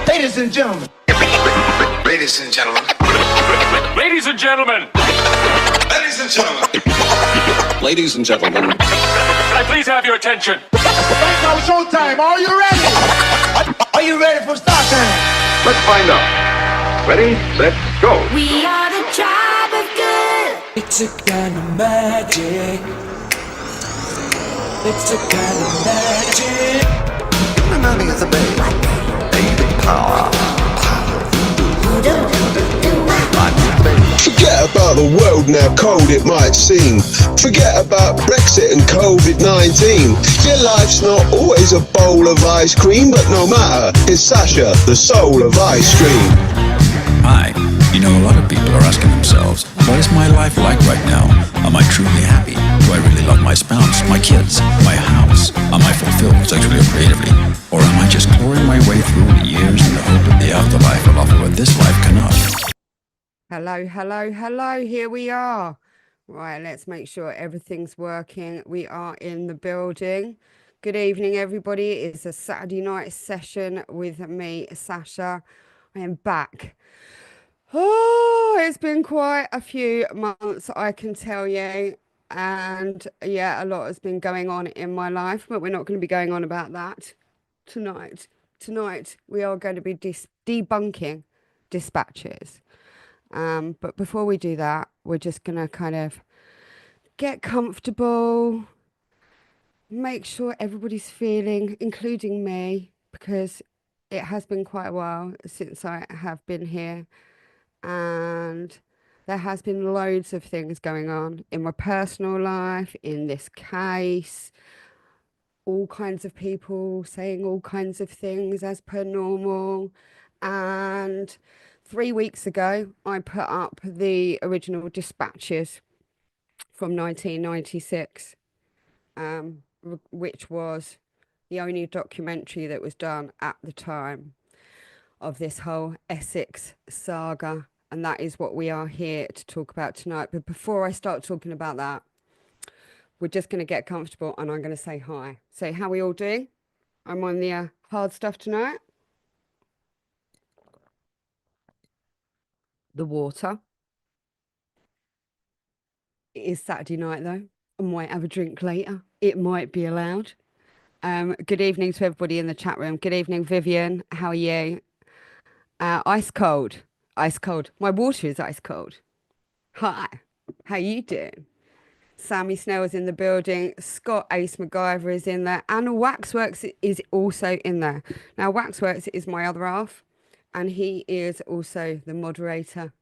Ladies and gentlemen. Ladies and gentlemen. Ladies and gentlemen. Ladies and gentlemen. Ladies and gentlemen. Can I please have your attention? Right now, showtime. Are you ready? Are you ready for start time? Let's find out. Ready, set, go. We are the tribe of good. It's a kind of magic. It's a kind of magic. The money is a baby. Baby power. Forget about the world now cold it might seem. Forget about Brexit and COVID-19. Your life's not always a bowl of ice cream, but no matter, it's Sasha, the soul of ice cream. Hi. You know, a lot of people are asking themselves, what is my life like right now? Am I truly happy? Do I really love my spouse, my kids, my house? Am I fulfilled sexually or creatively? Or am I just clawing my way through the years in the hope that the afterlife will offer what this life cannot? Hello, hello, hello. Here we are. Right, let's make sure everything's working. We are in the building. Good evening, everybody. It's a Saturday night session with me, Sasha. I am back. Oh, it's been quite a few months, I can tell you. And yeah, a lot has been going on in my life, but we're not going to be going on about that tonight. Tonight, we are going to be debunking dispatches. But before we do that, we're just going to kind of get comfortable, make sure everybody's feeling, including me, because it has been quite a while since I have been here. And there has been loads of things going on in my personal life, in this case, all kinds of people saying all kinds of things as per normal. And 3 weeks ago, I put up the original dispatches from 1996, which was the only documentary that was done at the time of this whole Essex saga. And that is what we are here to talk about tonight. But before I start talking about that, we're just going to get comfortable and I'm going to say hi. So how are we all doing? I'm on the hard stuff tonight. The water. It is Saturday night though. I might have a drink later. It might be allowed. Good evening to everybody in the chat room. Good evening, Vivian. How are you? Ice cold. Ice cold. My water is ice cold. Hi. How you doing? Sammy Snell is in the building. Scott Ace MacGyver is in there. And Waxworks is also in there. Now, Waxworks is my other half. And he is also the moderator.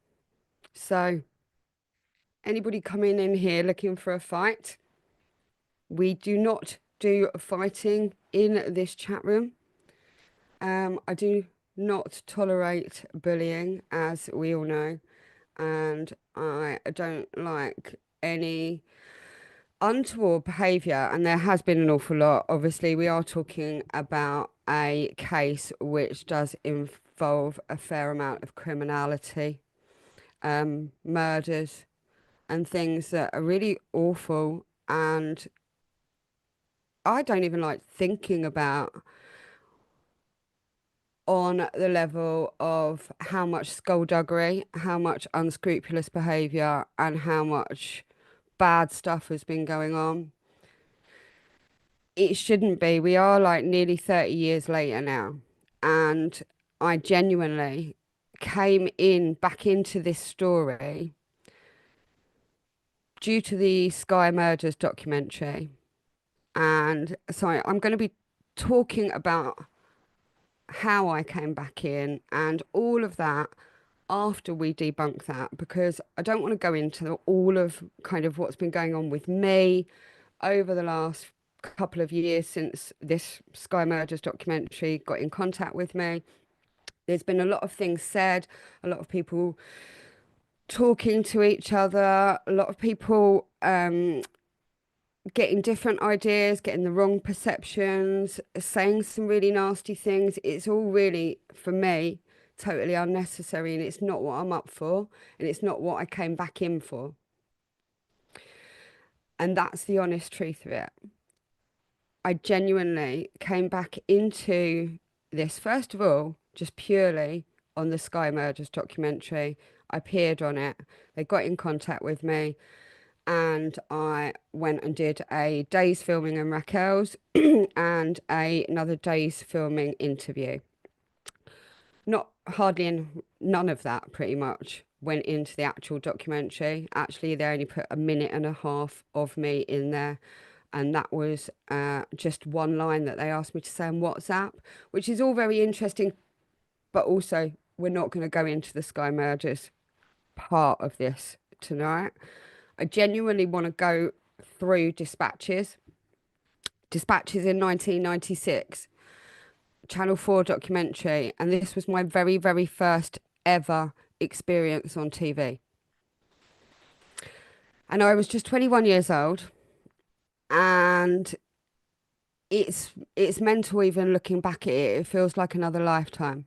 So, anybody coming in here looking for a fight? We do not do fighting in this chat room. I do not tolerate bullying, as we all know, and I don't like any untoward behaviour, and there has been an awful lot. Obviously, we are talking about a case which does involve a fair amount of criminality, murders, and things that are really awful, and I don't even like thinking about on the level of how much skullduggery, how much unscrupulous behaviour, and how much bad stuff has been going on. It shouldn't be. We are like nearly 30 years later now. And I genuinely came back into this story due to the Sky Murders documentary. And so I'm going to be talking about how I came back in and all of that after we debunk that, because I don't want to go into all of kind of what's been going on with me over the last couple of years since this Sky Murders documentary got in contact with me. There's been a lot of things said, a lot of people talking to each other, a lot of people getting different ideas, getting the wrong perceptions, saying some really nasty things. It's all really, for me, totally unnecessary, and it's not what I'm up for, and it's not what I came back in for. And that's the honest truth of it. I genuinely came back into this, first of all, just purely on the Sky Murders documentary. I appeared on it. They got in contact with me, and I went and did a day's filming in Racquels and another day's filming interview. None of that pretty much went into the actual documentary. Actually, they only put a minute and a half of me in there, and that was just one line that they asked me to say on WhatsApp, which is all very interesting, but also we're not going to go into the Sky Murders part of this tonight. I genuinely want to go through Dispatches in 1996, Channel 4 documentary, and this was my very, very first ever experience on TV. And I was just 21 years old, and it's mental even looking back at it. It feels like another lifetime.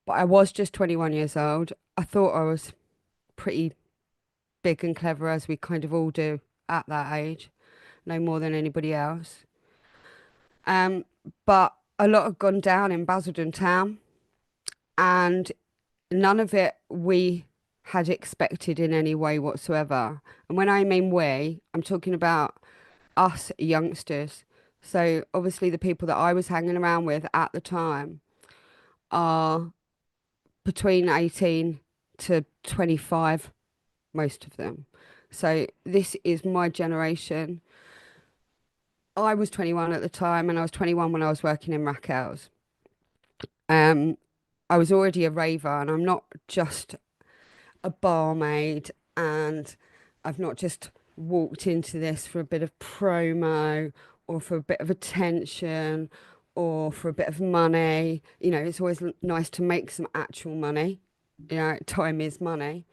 But I was just 21 years old. I thought I was pretty big and clever, as we kind of all do at that age, no more than anybody else. But a lot had gone down in Basildon town, and none of it we had expected in any way whatsoever. And when I mean we, I'm talking about us youngsters. So obviously the people that I was hanging around with at the time are between 18 to 25, most of them. So this is my generation. I was 21 at the time, and I was 21 when I was working in Racquels. I was already a raver, and I'm not just a barmaid, and I've not just walked into this for a bit of promo or for a bit of attention or for a bit of money. You know, it's always nice to make some actual money. You know, time is money.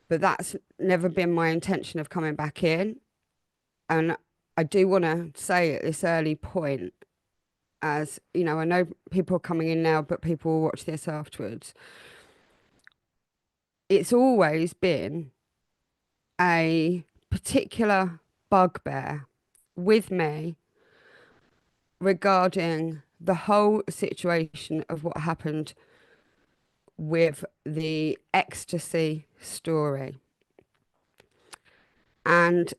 But that's never been my intention of coming back in. And I do want to say at this early point, as you know, I know people are coming in now, but people will watch this afterwards. It's always been a particular bugbear with me regarding the whole situation of what happened with the Ecstasy story. And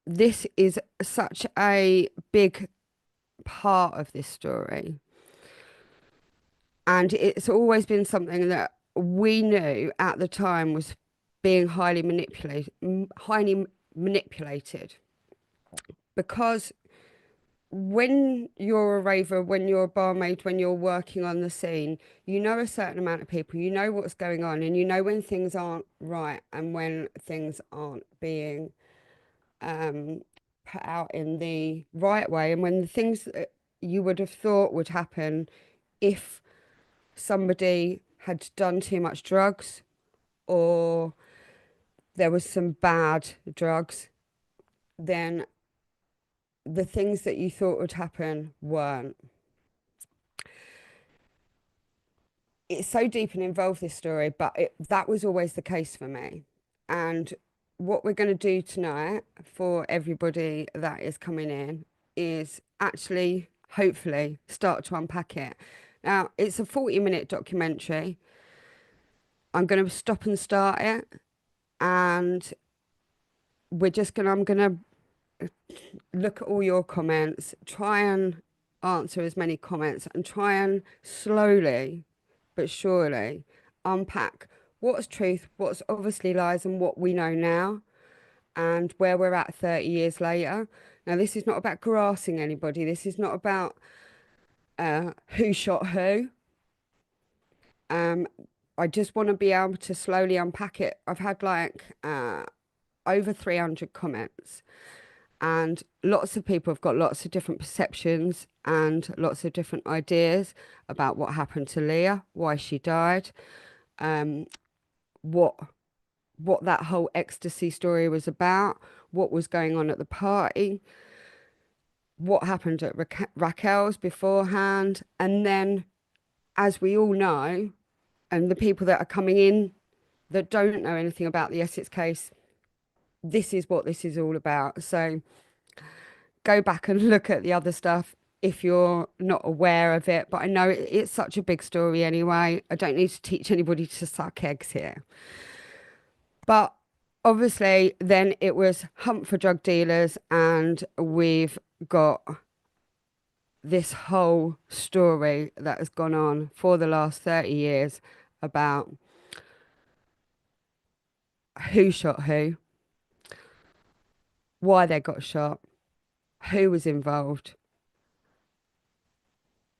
this is such a big part of this story. And it's always been something that we knew at the time was being highly manipulated. Because when you're a raver, when you're a barmaid, when you're working on the scene, you know a certain amount of people, you know what's going on, and you know when things aren't right and when things aren't being put out in the right way, and when the things that you would have thought would happen if somebody had done too much drugs or there was some bad drugs, then the things that you thought would happen weren't. It's so deep and involved, this story, but that was always the case for me. And what we're going to do tonight for everybody that is coming in is actually, hopefully, start to unpack it. Now, it's a 40-minute documentary. I'm going to stop and start it, and I'm going to look at all your comments, try and answer as many comments, and try and slowly but surely unpack what's truth, what's obviously lies, and what we know now, and where we're at 30 years later. Now, this is not about grassing anybody. This is not about who shot who. I just want to be able to slowly unpack it. I've had like over 300 comments, and lots of people have got lots of different perceptions and lots of different ideas about what happened to Leah, why she died, what that whole ecstasy story was about, what was going on at the party, what happened at Raquel's beforehand, and then, as we all know, and the people that are coming in that don't know anything about the Essex case, this is what this is all about. So go back and look at the other stuff. if you're not aware of it, but I know it's such a big story anyway. I don't need to teach anybody to suck eggs here. But obviously, then it was hunt for drug dealers, and we've got this whole story that has gone on for the last 30 years about who shot who, why they got shot, who was involved,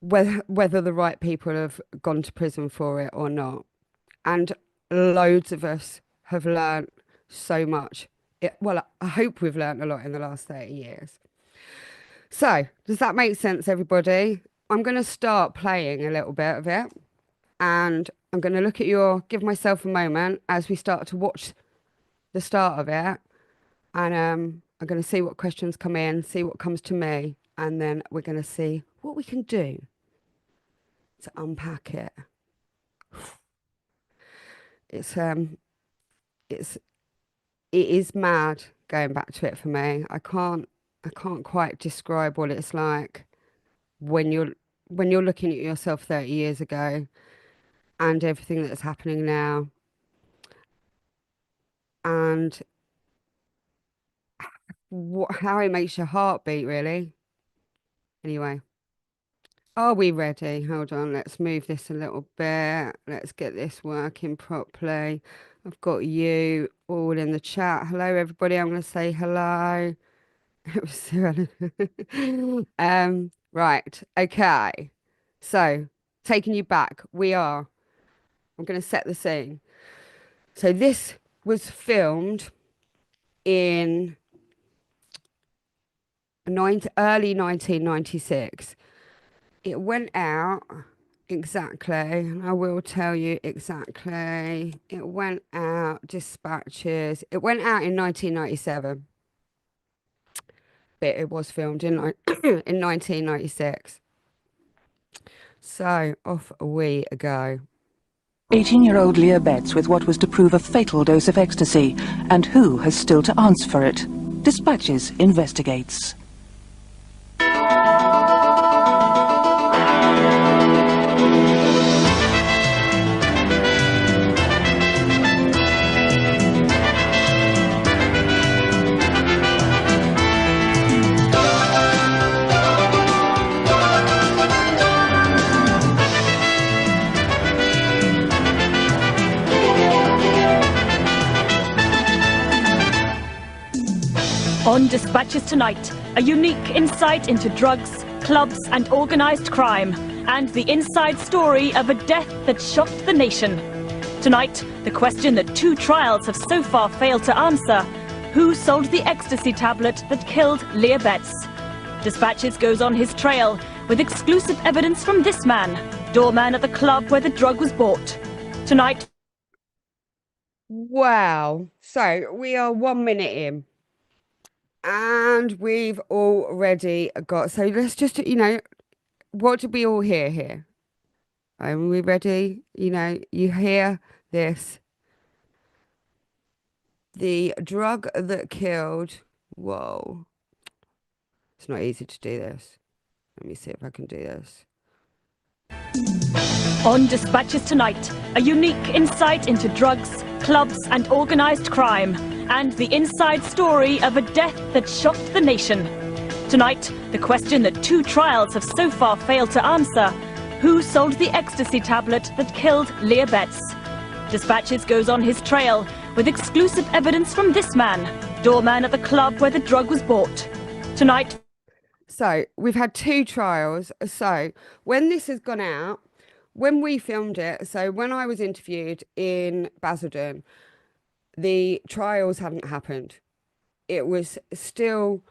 whether the right people have gone to prison for it or not. And loads of us have learned so much. Well, I hope we've learned a lot in the last 30 years. So, does that make sense, everybody? I'm going to start playing a little bit of it, and I'm going to look at give myself a moment as we start to watch the start of it, and I'm going to see what questions come in, see what comes to me, and then we're going to see what we can do to unpack it. It is mad going back to it for me. I can't quite describe what it's like when you're looking at yourself 30 years ago and everything that's happening now, and how it makes your heart beat, really. Anyway, are we ready? Hold on, let's move this a little bit. Let's get this working properly. I've got you all in the chat. Hello, everybody. I'm going to say hello. It was right. Okay. So, taking you back, I'm going to set the scene. So this was filmed in early 1996. It went out exactly, and I will tell you exactly. It went out, dispatches. It went out in 1997. But it was filmed in 1996. So off we go. 18-year-old Leah Betts with what was to prove a fatal dose of ecstasy, and who has still to answer for it? Dispatches investigates. On Dispatches tonight, a unique insight into drugs, clubs and organised crime, and the inside story of a death that shocked the nation. Tonight, the question that 2 trials have so far failed to answer: who sold the ecstasy tablet that killed Leah Betts? Dispatches goes on his trail with exclusive evidence from this man, doorman at the club where the drug was bought. Tonight... Wow. So, we are 1 minute in. And we've already got, so let's just, what did we all hear here? Are we ready? You hear this. The drug that killed, whoa. It's not easy to do this. Let me see if I can do this. On Dispatches tonight, a unique insight into drugs, clubs and organised crime, and the inside story of a death that shocked the nation. Tonight, the question that 2 trials have so far failed to answer: who sold the ecstasy tablet that killed Leah Betts? Dispatches goes on his trail with exclusive evidence from this man, doorman at the club where the drug was bought. Tonight... So, we've had 2 trials. So, when this has gone out, when we filmed it, so when I was interviewed in Basildon, the trials hadn't happened. It was still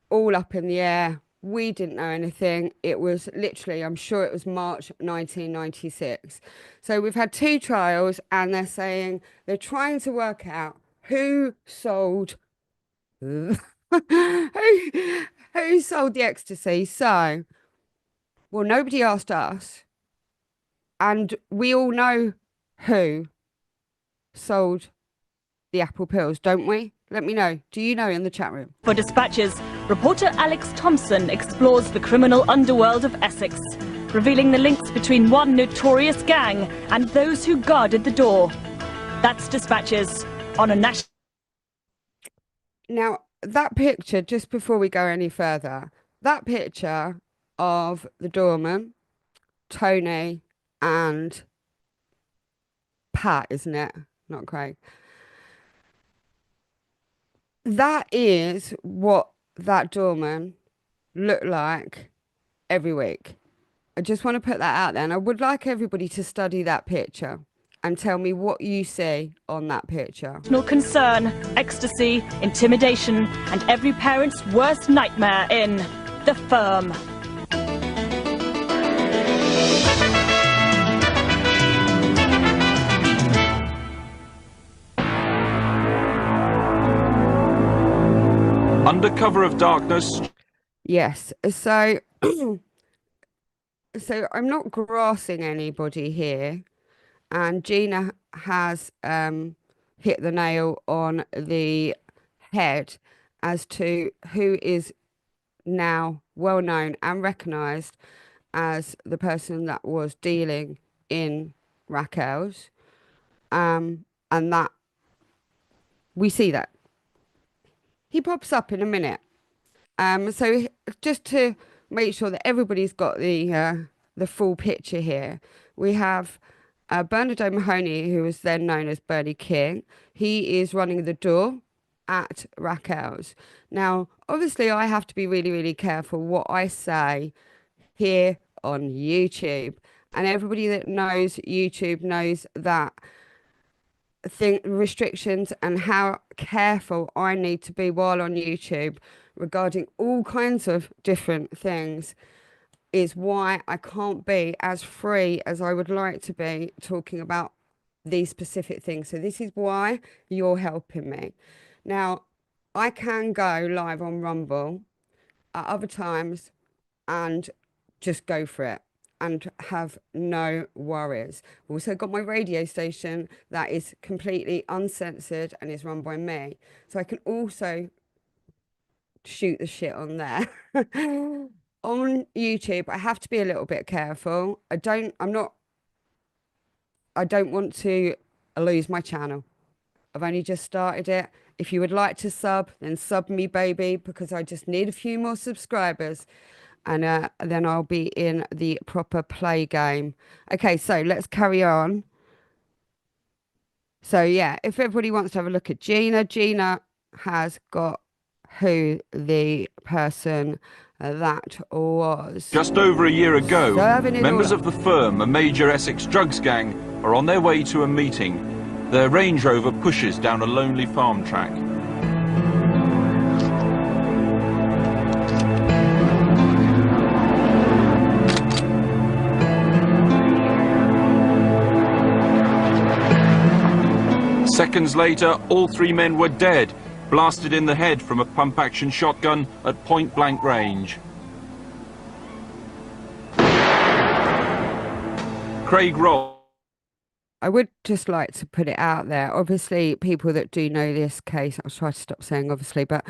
all up in the air. We didn't know anything. It was literally, I'm sure it was March 1996. So we've had 2 trials, and they're saying they're trying to work out who sold who sold the ecstasy. So, well, nobody asked us, and we all know who sold the apple pills, don't we? Let me know. Do you know in the chat room? For Dispatches, reporter Alex Thompson explores the criminal underworld of Essex, revealing the links between one notorious gang and those who guarded the door. That's Dispatches on a national... Now, that picture, just before we go any further, that picture of the doorman, Tony, and Pat, isn't it? Not Craig. That is what that doorman looked like every week. I just want to put that out there, and I would like everybody to study that picture and tell me what you see on that picture. Concern, ecstasy, intimidation, and every parent's worst nightmare in The Firm. Under cover of darkness. Yes, so so I'm not grassing anybody here, and Gina has hit the nail on the head as to who is now well known and recognised as the person that was dealing in Racquels, and that we see that he pops up in a minute. So just to make sure that everybody's got the full picture here, we have Bernard O'Mahony, who was then known as Bernie King. He is running the door at Racquels. Now, obviously, I have to be really, really careful what I say here on YouTube. And everybody that knows YouTube knows that restrictions and how careful I need to be while on YouTube regarding all kinds of different things is why I can't be as free as I would like to be talking about these specific things. So this is why you're helping me. Now, I can go live on Rumble at other times and just go for it and have no worries. I've also got my radio station that is completely uncensored and is run by me. So I can also shoot the shit on there. On YouTube, I have to be a little bit careful. I don't want to lose my channel. I've only just started it. If you would like to sub, then sub me, baby, because I just need a few more subscribers. And then I'll be in the proper play game. Okay, so let's carry on. So yeah, if everybody wants to have a look at Gina has got who the person that was. Just over a year ago, members of the Firm, a major Essex drugs gang, are on their way to a meeting. Their Range Rover pushes down a lonely farm track. Seconds later, all three men were dead, blasted in the head from a pump-action shotgun at point-blank range. Craig Roll. I would just like to put it out there. Obviously, people that do know this case, I'll try to stop saying obviously, but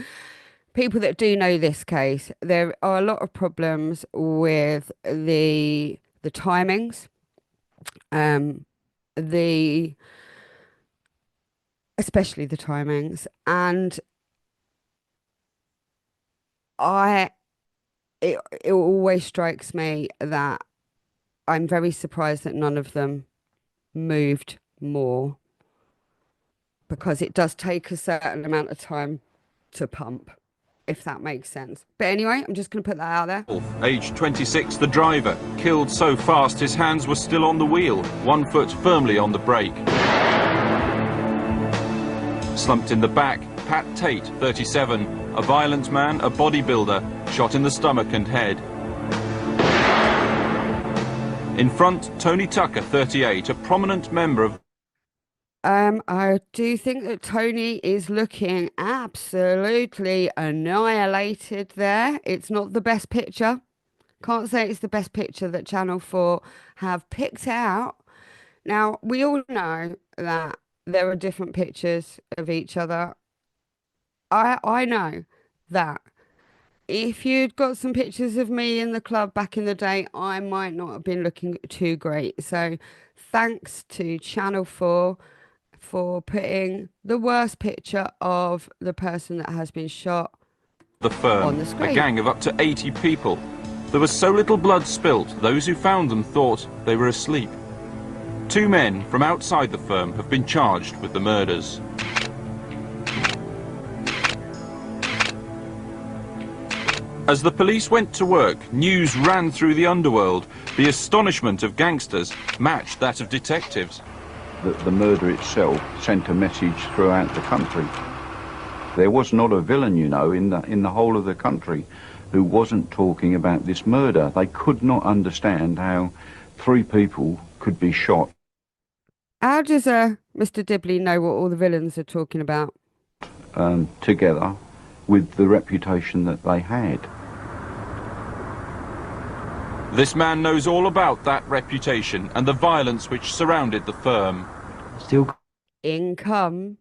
people that do know this case, there are a lot of problems with the timings, especially the timings, and it always strikes me that I'm very surprised that none of them moved more, because it does take a certain amount of time to pump, if that makes sense. But anyway, I'm just going to put that out there. Age 26, the driver, killed so fast his hands were still on the wheel, one foot firmly on the brake. Slumped in the back, Pat Tate, 37, a violent man, a bodybuilder, shot in the stomach and head. In front, Tony Tucker, 38, a prominent member of... I do think that Tony is looking absolutely annihilated there. It's not the best picture. Can't say it's the best picture that Channel 4 have picked out. Now, we all know that there are different pictures of each other. I know that If you'd got some pictures of me in the club back in the day, I might not have been looking too great. So thanks to Channel 4 for putting the worst picture of the person that has been shot The firm, on the a screen. gang of up to 80 people. There was so little blood spilt, those who found them thought they were asleep. 2 men from outside the firm have been charged with the murders. As the police went to work, news ran through the underworld. The astonishment of gangsters matched that of detectives. The murder itself sent a message throughout the country. There was not a villain, you know, in the whole of the country who wasn't talking about this murder. They could not understand how 3 people could be shot. How does Mr. Dibley know what all the villains are talking about? Together with the reputation that they had. This man knows all about that reputation and the violence which surrounded the firm. Incoming.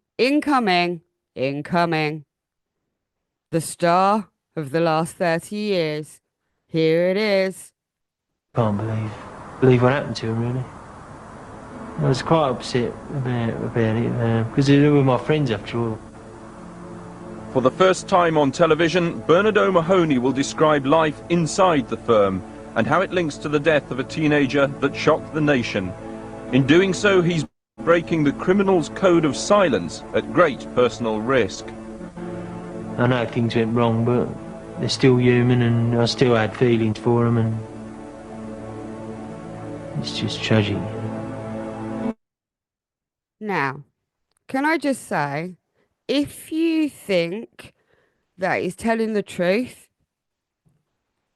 The star of the last 30 years. Here it is. Can't believe what happened to him, really. I was quite upset about it, because they were my friends after all. For the first time on television, Bernard O'Mahony will describe life inside the firm and how it links to the death of a teenager that shocked the nation. In doing so, he's breaking the criminal's code of silence at great personal risk. I know things went wrong, but they're still human, and I still had feelings for them, and it's just tragic. Now, can I just say, if you think that he's telling the truth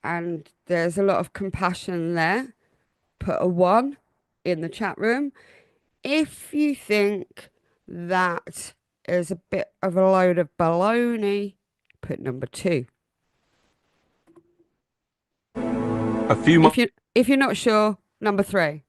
and there's a lot of compassion there, put a 1 in the chat room. If you think that is a bit of a load of baloney, put number 2. If you're not sure, number 3.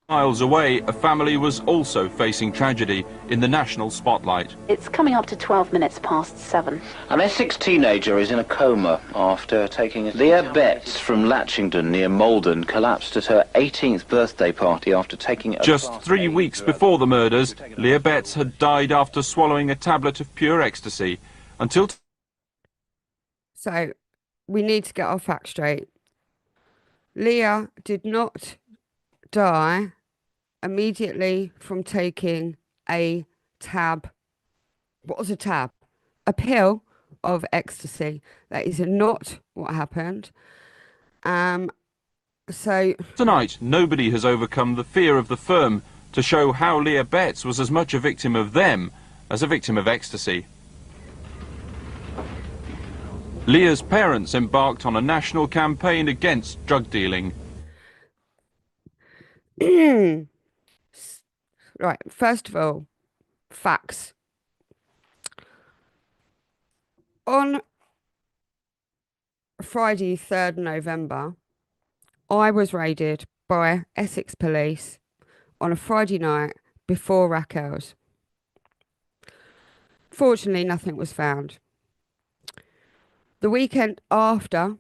Miles away, a family was also facing tragedy in the national spotlight. It's coming up to 12 minutes past 7. An Essex teenager is in a coma after taking a... Leah Betts from Latchington near Malden collapsed at her 18th birthday party after taking a... Just 3 weeks before the murders, Leah Betts had died after swallowing a tablet of pure ecstasy. So, we need to get our facts straight. Leah did not die immediately from taking a tab. What was a tab? A pill of ecstasy. That is not what happened. So tonight, nobody has overcome the fear of the firm to show how Leah Betts was as much a victim of them as a victim of ecstasy. Leah's parents embarked on a national campaign against drug dealing. Right, first of all, facts. On Friday, 3rd November, I was raided by Essex police on a Friday night before Racquels. Fortunately, nothing was found. The weekend after,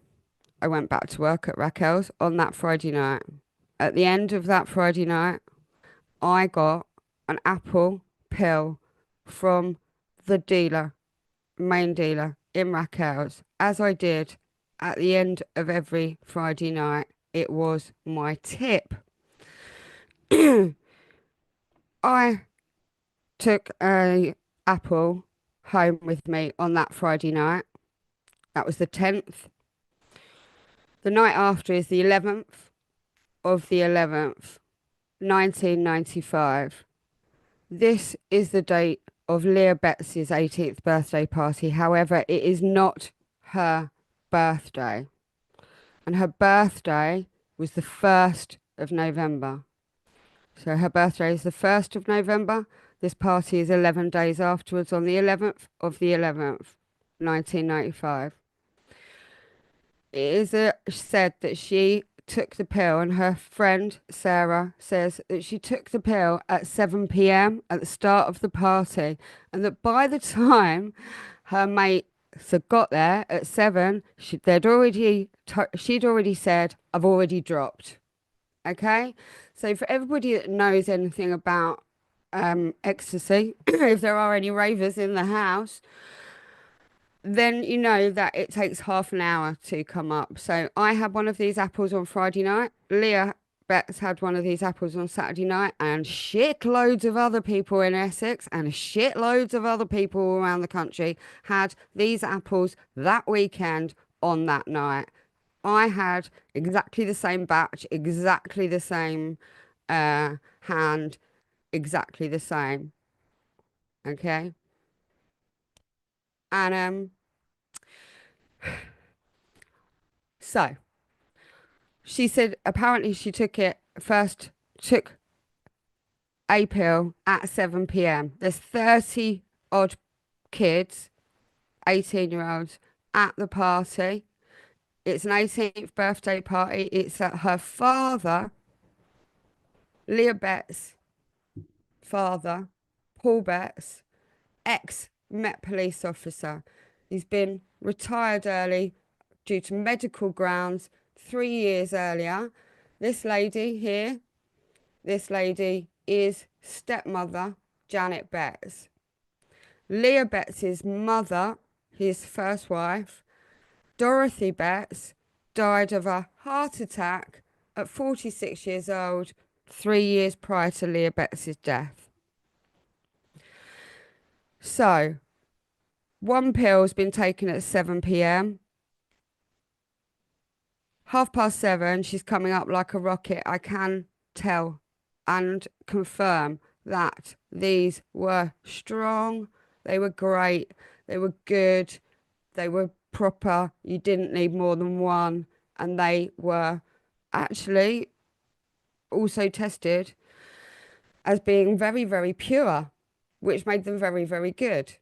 I went back to work at Racquels on that Friday night. At the end of that Friday night, I got an apple pill from the dealer, main dealer in Racquels, as I did at the end of every Friday night. It was my tip. I took an apple home with me on that Friday night. That was the 10th. The night after is the 11th of the 11th, 1995. This is the date of Leah Betts' 18th birthday party. However, it is not her birthday. And her birthday was the 1st of November. So her birthday is the 1st of November. This party is 11 days afterwards on the 11th of the 11th, 1995. It is said that she took the pill, and her friend Sarah says that she took the pill at 7 p.m. at the start of the party, and that by the time her mate had got there at 7. She'd already said, "I've already dropped." Okay, so for everybody that knows anything about ecstasy, if there are any ravers in the house, then you know that it takes half an hour to come up. So I had one of these apples on Friday night. Leah Betts had one of these apples on Saturday night, and shitloads of other people in Essex and shitloads of other people around the country had these apples that weekend on that night. I had exactly the same batch, exactly the same hand, exactly the same. Okay. And so she said apparently she took a pill at 7 p.m. There's 30 odd kids, 18-year-olds at the party. It's an 18th birthday party. It's at her father, Leah Betts' father, Paul Betts, ex-Met police officer. He's been retired early due to medical grounds 3 years earlier. This lady here, this lady is stepmother Janet Betts. Leah Betts' mother, his first wife, Dorothy Betts, died of a heart attack at 46 years old, 3 years prior to Leah Betts' death. So, one pill's been taken at 7 p.m. 7:30, she's coming up like a rocket. I can tell and confirm that these were strong, they were great, they were good, they were proper. You didn't need more than one, and they were actually also tested as being very, very pure, which made them very, very good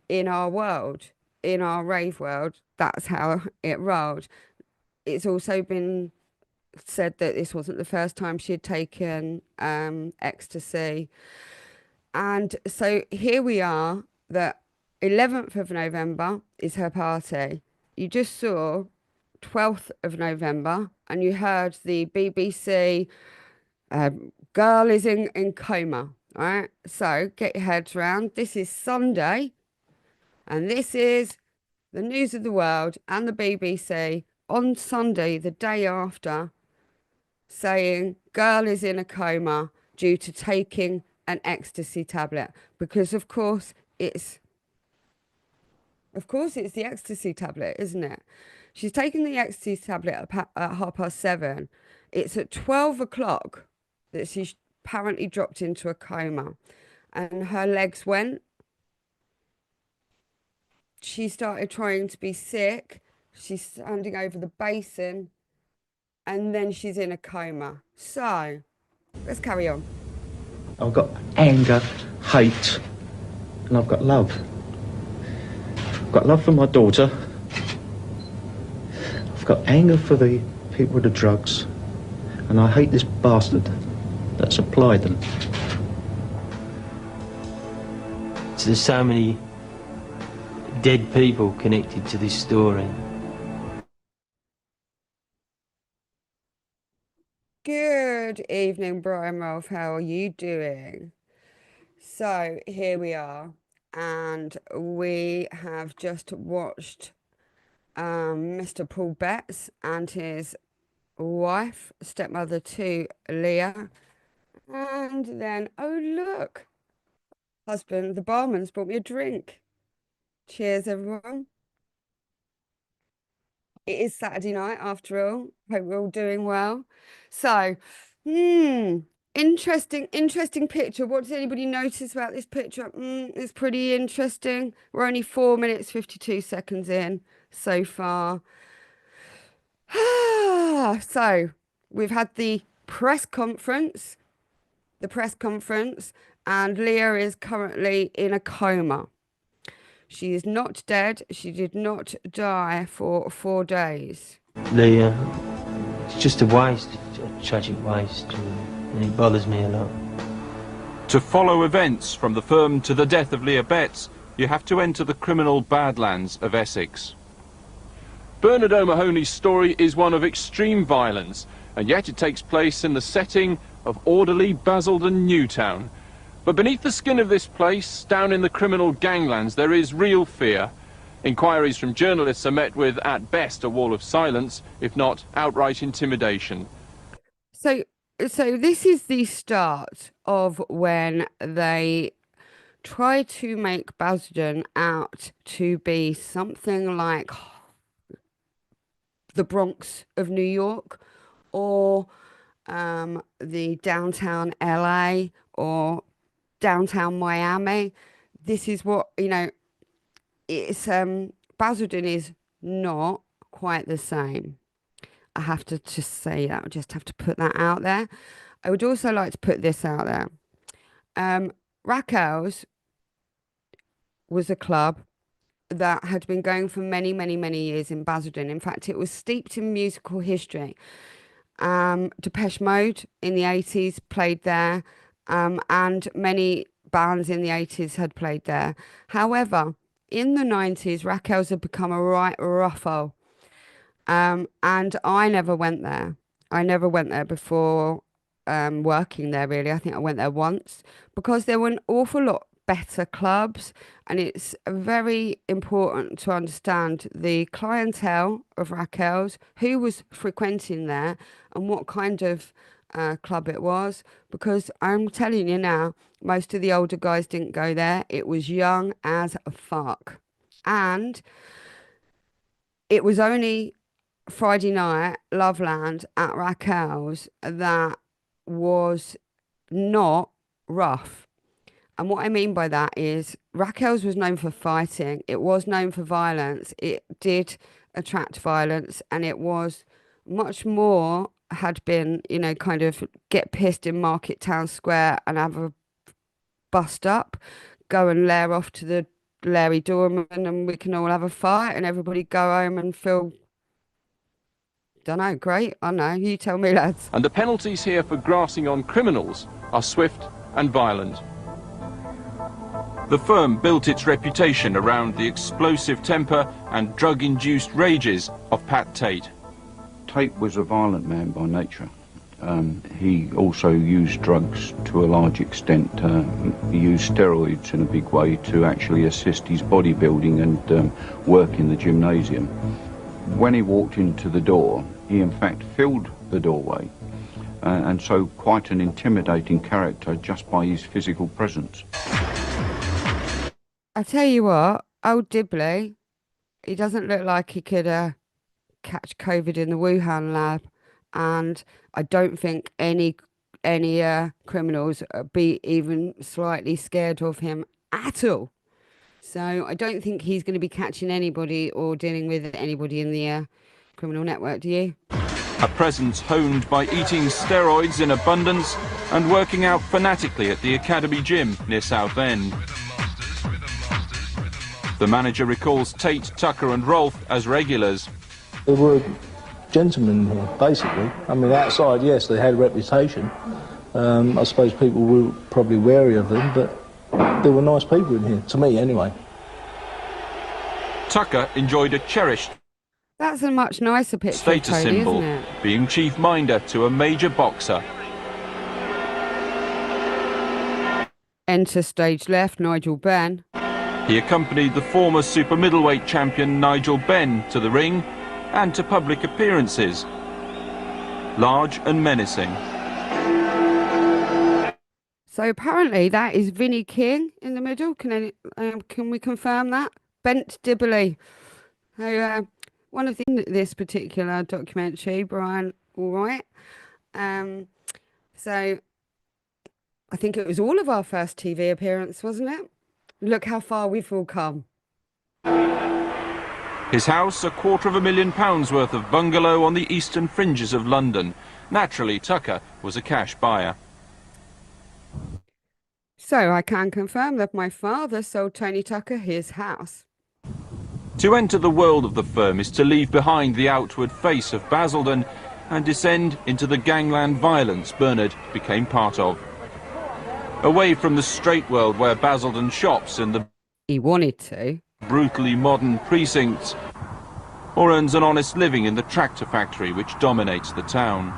in our world, in our rave world. That's how it rolled. It's also been said that this wasn't the first time she had taken ecstasy. And so here we are, the 11th of November is her party. You just saw 12th of November and you heard the BBC, girl is in coma, all right? So get your heads round. This is Sunday, and this is the News of the World and the BBC on Sunday, the day after, saying girl is in a coma due to taking an ecstasy tablet, because of course it's the ecstasy tablet, isn't it? She's taken the ecstasy tablet at 7:30. It's at 12 o'clock that she's apparently dropped into a coma, and her legs went. She started trying to be sick. She's standing over the basin, and then she's in a coma. So, let's carry on. I've got anger, hate, and I've got love. I've got love for my daughter. I've got anger for the people with the drugs, and I hate this bastard that supplied them. So there's so many dead people connected to this story. Good evening, Brian Rolfe. How are you doing? So here we are, and we have just watched Mr. Paul Betts and his wife, stepmother to Leah, and then, oh look, husband, the barman's brought me a drink. Cheers, everyone. It is Saturday night after all. Hope we're all doing well. So, interesting picture. What does anybody notice about this picture? It's pretty interesting. We're only 4 minutes 52 seconds in so far. So we've had the press conference, and Leah is currently in a coma. She is not dead. She did not die for 4 days. Leah, it's just a waste, a tragic waste, and it bothers me a lot. To follow events from the firm to the death of Leah Betts, you have to enter the criminal badlands of Essex. Bernard O'Mahony's story is one of extreme violence, and yet it takes place in the setting of orderly Basildon Newtown. But beneath the skin of this place, down in the criminal ganglands, there is real fear. Inquiries from journalists are met with, at best, a wall of silence, if not outright intimidation. So this is the start of when they try to make Basildon out to be something like the Bronx of New York, or the downtown LA, or downtown Miami. This is what, you know, it's Basildon is not quite the same. I have to just say that. I just have to put that out there. I would also like to put this out there. Racquels was a club that had been going for many, many, many years in Basildon. In fact, it was steeped in musical history. Depeche Mode in the 80s played there, and many bands in the 80s had played there. However, in the 90s, Racquels had become a right ruffle. And I never went there. I never went there before working there, really. I think I went there once because there were an awful lot better clubs, and it's very important to understand the clientele of Racquels, who was frequenting there, and what kind of club it was, because I'm telling you now, most of the older guys didn't go there. It was young as fuck. And it was only Friday night, Loveland at Racquels, that was not rough. And what I mean by that is Racquels was known for fighting. It was known for violence. It did attract violence, and it was much more had been, you know, kind of get pissed in Market Town Square and have a bust up, go and lair off to the Larry Dorman, and we can all have a fight and everybody go home and feel, don't know, great. I know, you tell me, lads. And the penalties here for grassing on criminals are swift and violent. The firm built its reputation around the explosive temper and drug-induced rages of Pat Tate. Tate was a violent man by nature. He also used drugs to a large extent. He used steroids in a big way to actually assist his bodybuilding and work in the gymnasium. When he walked into the door, he in fact filled the doorway, and so quite an intimidating character just by his physical presence. I tell you what, old Dibley, he doesn't look like he could catch COVID in the Wuhan lab, and I don't think any criminals be even slightly scared of him at all. So I don't think he's going to be catching anybody or dealing with anybody in the criminal network, do you? A presence honed by eating steroids in abundance and working out fanatically at the Academy gym near Southend. The manager recalls Tate, Tucker and Rolfe as regulars. They were gentlemen here, basically. I mean, outside, yes, they had a reputation. I suppose people were probably wary of them, but they were nice people in here, to me anyway. Tucker enjoyed a cherished That's a much nicer picture status of Tony, symbol, isn't it? being chief minder to a major boxer. Enter stage left, Nigel Benn. He accompanied the former super middleweight champion Nigel Benn to the ring and to public appearances. Large and menacing. So apparently that is Vinnie King in the middle. Can we confirm that? Bent Dibley. So one of this particular documentary, Brian, all right. So I think it was all of our first TV appearance, wasn't it? Look how far we've all come. His house, £250,000 worth of bungalow on the eastern fringes of London. Naturally, Tucker was a cash buyer. So I can confirm that my father sold Tony Tucker his house. To enter the world of the firm is to leave behind the outward face of Basildon and descend into the gangland violence Bernard became part of. Away from the straight world where Basildon shops and the he wanted to. Brutally modern precincts, or earns an honest living in the tractor factory which dominates the town.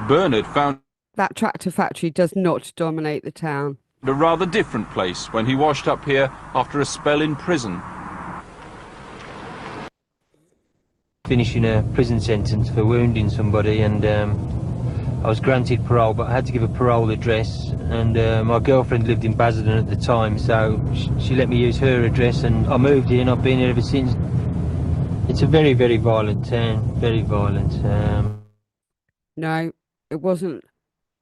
Bernard found That tractor factory does not dominate the town. a rather different place when he washed up here after a spell in prison. Finishing a prison sentence for wounding somebody, and I was granted parole, but I had to give a parole address, and my girlfriend lived in Basildon at the time, so she let me use her address, and I moved here and I've been here ever since. It's a very, very violent town, very violent. No, it wasn't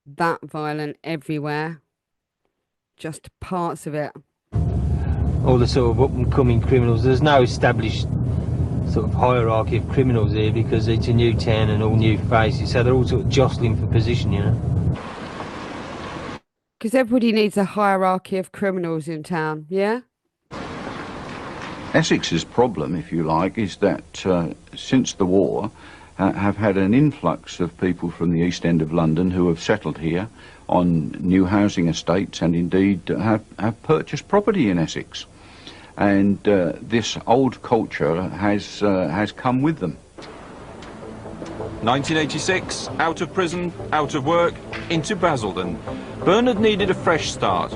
that violent everywhere, just parts of it. All the sort of up-and-coming criminals, there's no established sort of hierarchy of criminals here because it's a new town and all new faces, so they're all sort of jostling for position, you know. Because everybody needs a hierarchy of criminals in town, yeah? Essex's problem, if you like, is that since the war have had an influx of people from the East End of London who have settled here on new housing estates and indeed have purchased property in Essex. And this old culture has come with them. 1986, out of prison, out of work, into Basildon. Bernard needed a fresh start.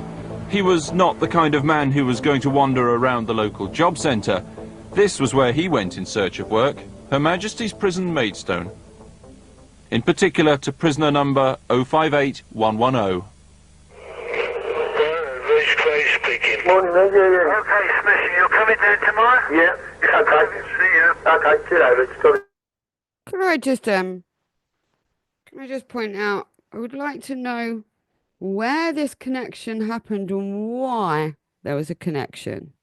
He was not the kind of man who was going to wander around the local job centre. This was where he went in search of work, Her Majesty's Prison Maidstone. In particular to prisoner number 058110. Morning, mate. Yeah. Okay, smashing. You're coming down tomorrow? Yeah. Okay. See you. Okay. See you later. Can I just point out, I would like to know where this connection happened and why there was a connection.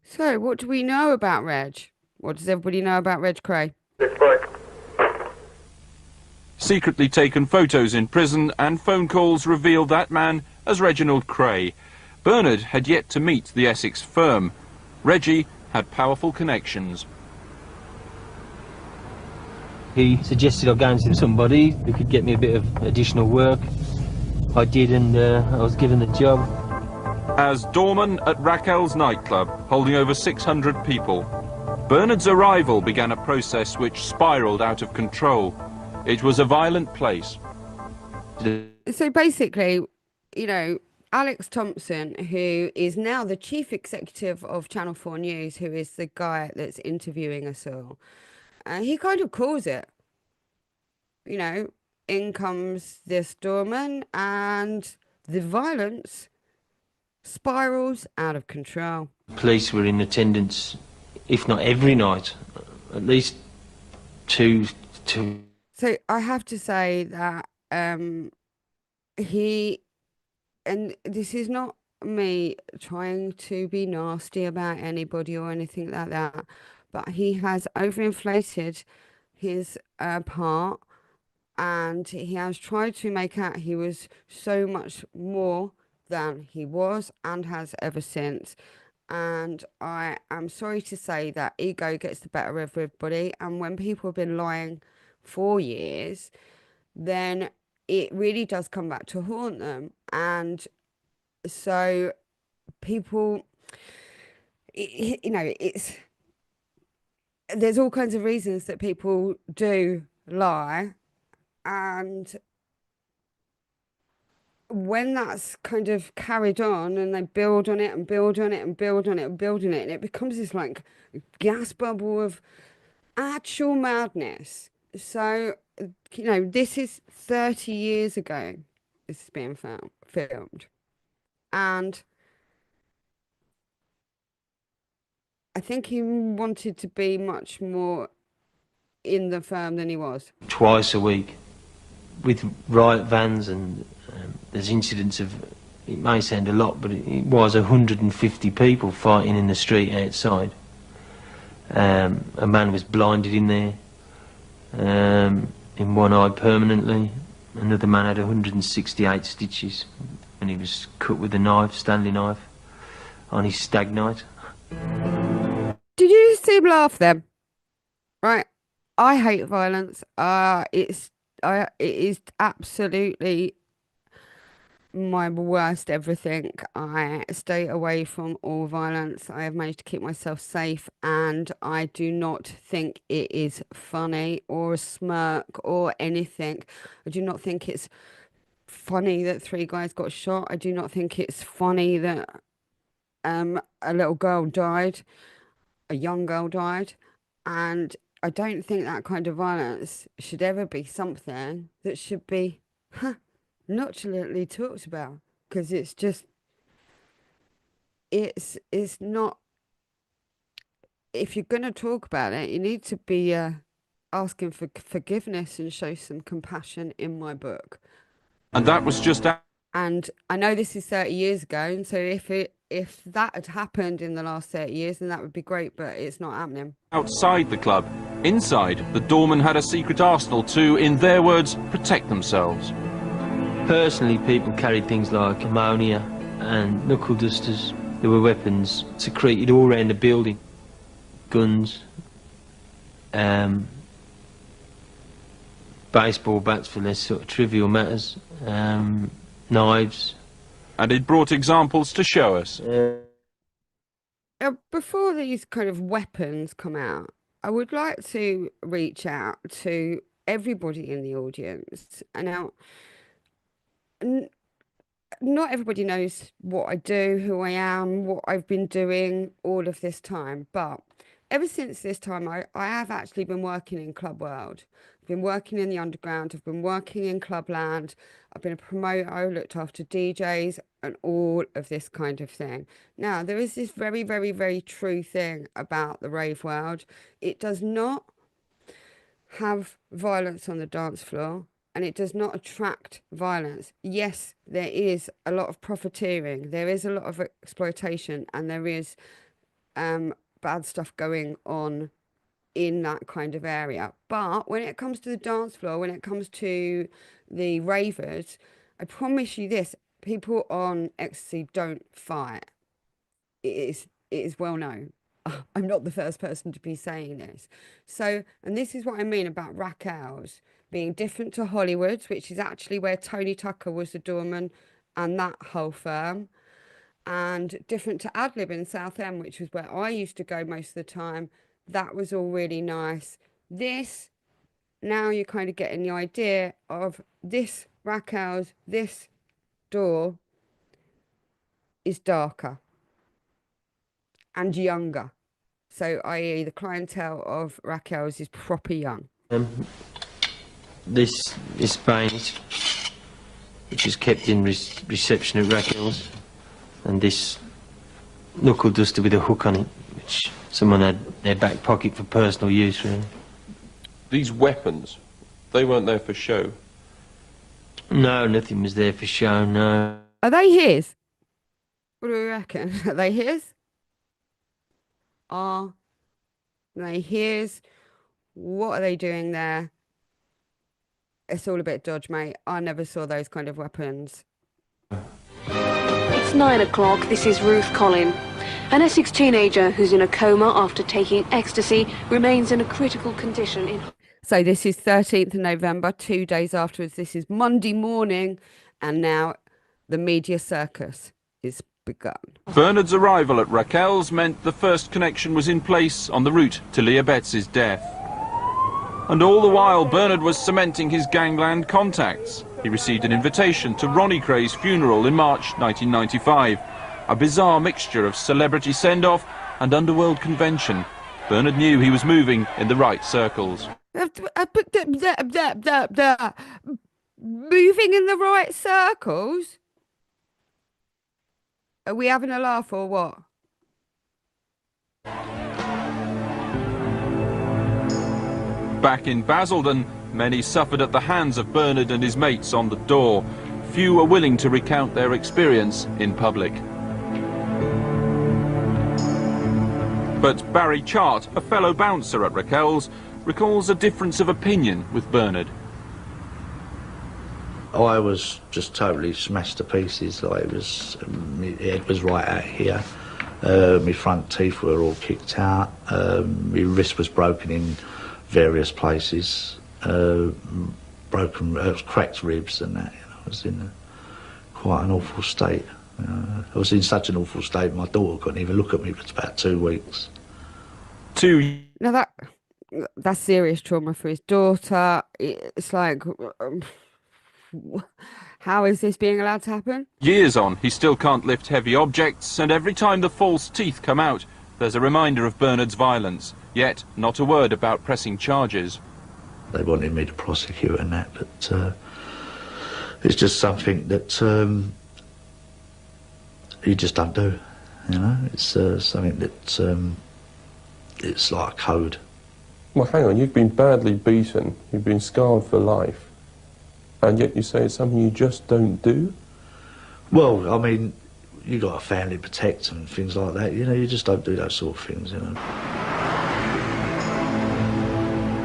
So, what do we know about Reg? What does everybody know about Reg Cray? That's right. Secretly taken photos in prison and phone calls revealed that man as Reginald Cray. Bernard had yet to meet the Essex firm. Reggie had powerful connections. He suggested I go and see somebody who could get me a bit of additional work. I did, and I was given the job. As doorman at Racquels nightclub, holding over 600 people, Bernard's arrival began a process which spiralled out of control. It was a violent place. So basically, you know, Alex Thompson, who is now the chief executive of Channel 4 News, who is the guy that's interviewing us all, he kind of calls it. You know, in comes this doorman and the violence spirals out of control. Police were in attendance, if not every night, at least two. So I have to say that he, and this is not me trying to be nasty about anybody or anything like that, but he has overinflated his part, and he has tried to make out he was so much more than he was and has ever since. And I am sorry to say that ego gets the better of everybody, and when people have been lying for years, then it really does come back to haunt them. And so people, you know, there's all kinds of reasons that people do lie, and when that's kind of carried on and they build on it and build on it and build on it and build on it, and it becomes this like gas bubble of actual madness. So, you know, this is 30 years ago this is being filmed. And I think he wanted to be much more in the firm than he was. Twice a week with riot vans, and there's incidents of, it may sound a lot, but it was 150 people fighting in the street outside. A man was blinded in there, in one eye permanently. Another man had 168 stitches, and he was cut with a knife, Stanley knife, on his stag night. Did you see him laugh then? Right, I hate violence. It is absolutely my worst everything. I stay away from all violence. I have managed to keep myself safe, and I do not think it is funny or a smirk or anything. I do not think it's funny that 3 guys got shot. I do not think it's funny that a little girl died, a young girl died, and I don't think that kind of violence should ever be something that should be nonchalantly talked about, because it's just, it's not, if you're going to talk about it, you need to be asking for forgiveness and show some compassion in my book. And that was just and I know this is 30 years ago, and so if that had happened in the last 30 years, then that would be great, but it's not happening. outside the club. Inside, the doorman had a secret arsenal to, in their words, protect themselves. Personally, people carried things like ammonia and knuckle dusters. There were weapons secreted all around the building. Guns, baseball bats for less sort of trivial matters, knives. And it brought examples to show us. Before these kind of weapons come out, I would like to reach out to everybody in the audience. And now, not everybody knows what I do, who I am, what I've been doing all of this time. But ever since this time, I have actually been working in club world. I've been working in the underground. I've been working in clubland. I've been a promoter, looked after DJs and all of this kind of thing. Now, there is this very, very, very true thing about the rave world. It does not have violence on the dance floor, and it does not attract violence. Yes, there is a lot of profiteering, there is a lot of exploitation, and there is bad stuff going on in that kind of area. But when it comes to the dance floor, when it comes to the ravers, I promise you this, people on Ecstasy don't fight. It is well known. I'm not the first person to be saying this. So, and this is what I mean about Racquels being different to Hollywood, which is actually where Tony Tucker was the doorman and that whole firm, and different to Adlib in Southend, which was where I used to go most of the time. That was all really nice. This, now you're kind of getting the idea of this Racquels, this door is darker and younger. So, i.e. the clientele of Racquels is proper young. This is Spanish, which is kept in reception at Racquels, and this knuckle duster with a hook on it, which someone had in their back pocket for personal use, really. These weapons, they weren't there for show? No, nothing was there for show, no. Are they his? What do we reckon? Are they his? Are they his? What are they doing there? It's all a bit dodge, mate. I never saw those kind of weapons. It's 9 o'clock. This is Ruth Collin. An Essex teenager who's in a coma after taking ecstasy remains in a critical condition. So this is 13th of November, 2 days afterwards. This is Monday morning, and now the media circus is begun. Bernard's arrival at Racquels meant the first connection was in place on the route to Leah Betts' death. And all the while, Bernard was cementing his gangland contacts. He received an invitation to Ronnie Cray's funeral in March 1995. A bizarre mixture of celebrity send-off and underworld convention. Bernard knew he was moving in the right circles. Moving in the right circles? Are we having a laugh or what? Back in Basildon, many suffered at the hands of Bernard and his mates on the door. Few were willing to recount their experience in public. But Barry Chart, a fellow bouncer at Racquels, recalls a difference of opinion with Bernard. I was just totally smashed to pieces. Like, it was, my head was right out here. My front teeth were all kicked out. My wrist was broken in various places. Cracked ribs and that. You know, I was in quite an awful state. I was in such an awful state, my daughter couldn't even look at me for about 2 weeks. Now that's serious trauma for his daughter. It's like, how is this being allowed to happen? Years on, he still can't lift heavy objects, and every time the false teeth come out, there's a reminder of Bernard's violence, yet not a word about pressing charges. They wanted me to prosecute and that, but it's just something that you just don't do, you know? It's something that it's like a code. Well, hang on, you've been badly beaten, you've been scarred for life, and yet you say it's something you just don't do? Well, I mean, you got a family to protect and things like that, you know, you just don't do those sort of things, you know.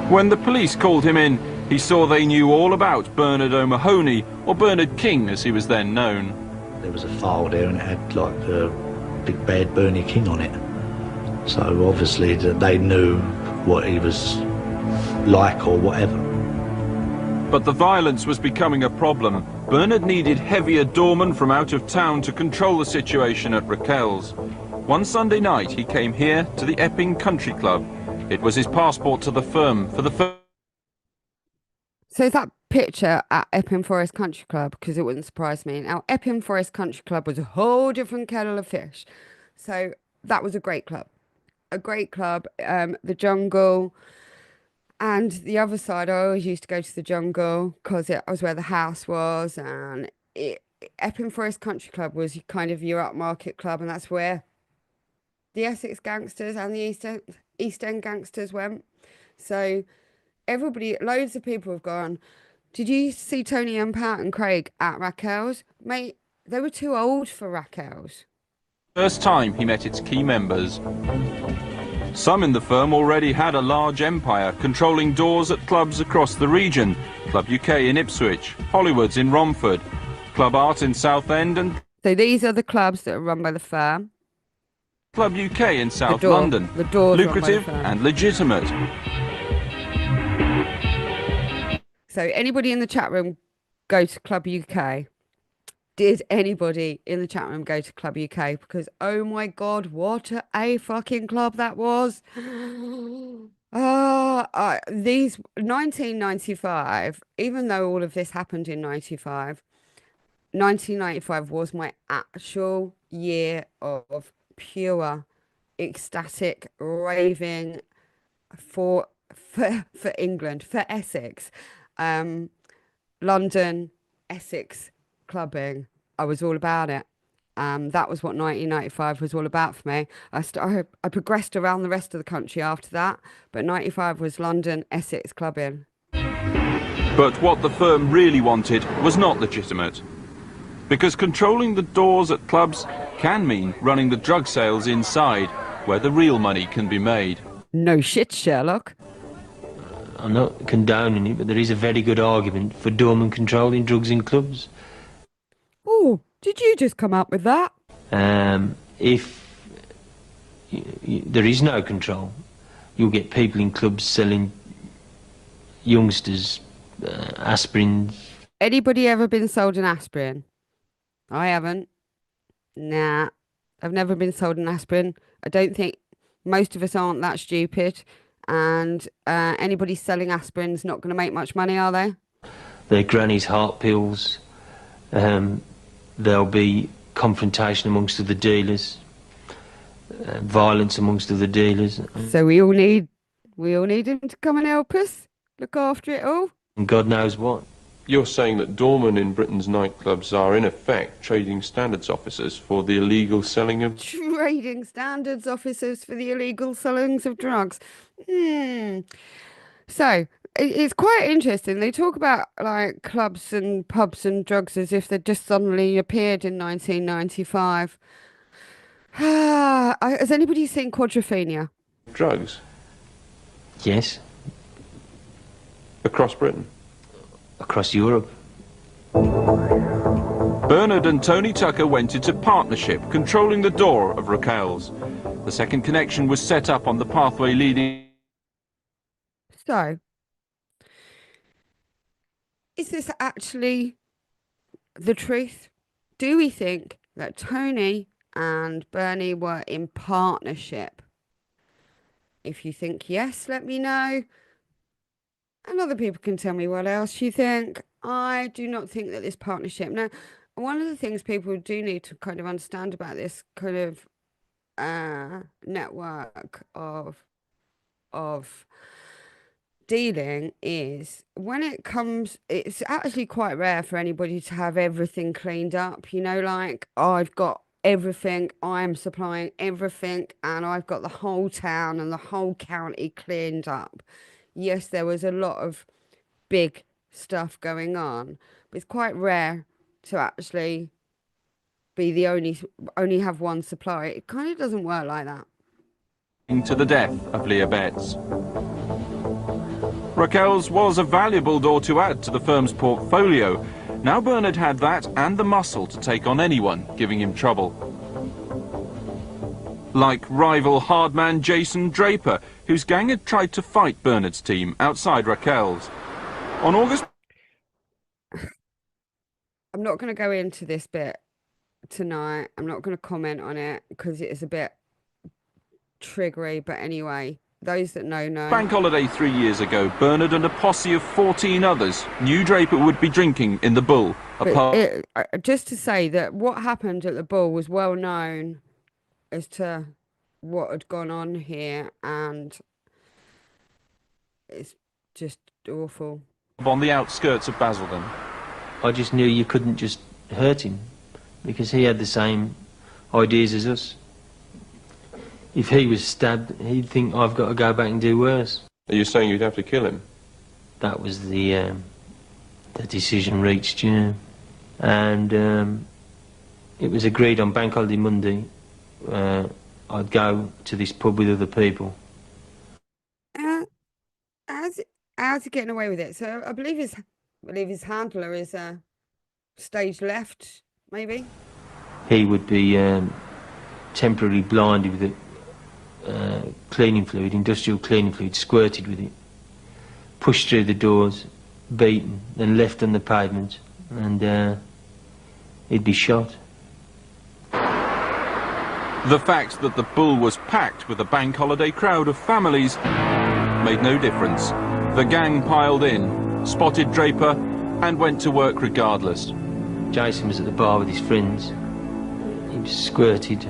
When the police called him in, he saw they knew all about Bernard O'Mahony, or Bernard King as he was then known. There was a file there and it had like a big bad Bernie King on it. So obviously they knew what he was like or whatever. But the violence was becoming a problem. Bernard needed heavier doormen from out of town to control the situation at Racquels. One Sunday night he came here to the Epping Country Club. It was his passport to the firm for the first. So is that picture at Epping Forest Country Club? Because it wouldn't surprise me. Now, Epping Forest Country Club was a whole different kettle of fish. So that was a great club. A great club. The Jungle. And the other side, I always used to go to the Jungle because it was where the house was. And Epping Forest Country Club was kind of your upmarket club. And that's where the Essex gangsters and the East End gangsters went. So everybody, loads of people have gone, did you see Tony and Pat and Craig at Racquels? Mate, they were too old for Racquels. First time he met its key members. Some in the firm already had a large empire, controlling doors at clubs across the region. Club UK in Ipswich, Hollywood's in Romford, Club Art in Southend and... So these are the clubs that are run by the firm. Club UK in South London, the doors lucrative and legitimate. So anybody in the chat room go to Club UK? Did anybody in the chat room go to Club UK? Because, oh my God, what a fucking club that was. These 1995, even though all of this happened in 1995 was my actual year of pure ecstatic raving for England, for Essex. London, Essex clubbing. I was all about it. That was what 1995 was all about for me. I progressed around the rest of the country after that, but 95 was London, Essex clubbing. But what the firm really wanted was not legitimate. Because controlling the doors at clubs can mean running the drug sales inside, where the real money can be made. No shit, Sherlock. I'm not condoning it, but there is a very good argument for doormen controlling drugs in clubs. Oh, did you just come up with that? If there is no control, you'll get people in clubs selling youngsters aspirin. Anybody ever been sold an aspirin? I haven't. Nah, I've never been sold an aspirin. I don't think most of us aren't that stupid. And anybody selling aspirin's not going to make much money, are they? They're granny's heart pills. There'll be confrontation amongst the dealers, violence amongst the dealers. So we all need him to come and help us, look after it all. And God knows what. You're saying that doormen in Britain's nightclubs are in effect trading standards officers for the illegal selling of... Trading standards officers for the illegal sellings of drugs. So it's quite interesting. They talk about like clubs and pubs and drugs as if they just suddenly appeared in 1995. Has anybody seen Quadrophenia? Drugs? Yes. Across Britain? Across Europe. Bernard and Tony Tucker went into partnership, controlling the door of Racquels. The second connection was set up on the pathway leading... So, is this actually the truth? do we think that Tony and Bernie were in partnership? If you think yes, let me know. And other people can tell me what else you think. I do not think that this partnership. Now, one of the things people do need to kind of understand about this kind of network of dealing is when it comes, it's actually quite rare for anybody to have everything cleaned up. You know, like, oh, I've got everything, I'm supplying everything, and I've got the whole town and the whole county cleaned up. Yes, there was a lot of big stuff going on, but it's quite rare to actually be the only have one supply. It kind of doesn't work like that. To the death of Leah Betts. Racquels was a valuable door to add to the firm's portfolio. Now Bernard had that and the muscle to take on anyone giving him trouble. Like rival hardman Jason Draper, whose gang had tried to fight Bernard's team outside Racquels. On August... I'm not going to go into this bit tonight. I'm not going to comment on it because it is a bit triggery, but anyway, those that know. Bank holiday 3 years ago, Bernard and a posse of 14 others knew Draper would be drinking in the Bull. Just to say that what happened at the Bull was well known as to what had gone on here, and it's just awful. On the outskirts of Basildon. I just knew you couldn't just hurt him because he had the same ideas as us. If he was stabbed, he'd think I've got to go back and do worse. Are you saying you'd have to kill him? That was the decision reached, you know. And it was agreed on Bank Holiday Monday I'd go to this pub with other people. How's he getting away with it? So I believe his handler is stage left, maybe. He would be temporarily blinded with it. Cleaning fluid, industrial cleaning fluid, squirted with it, pushed through the doors, beaten, then left on the pavement, and he'd be shot. The fact that the Bull was packed with a bank holiday crowd of families made no difference. The gang piled in, spotted Draper, and went to work regardless. Jason was at the bar with his friends. He was squirted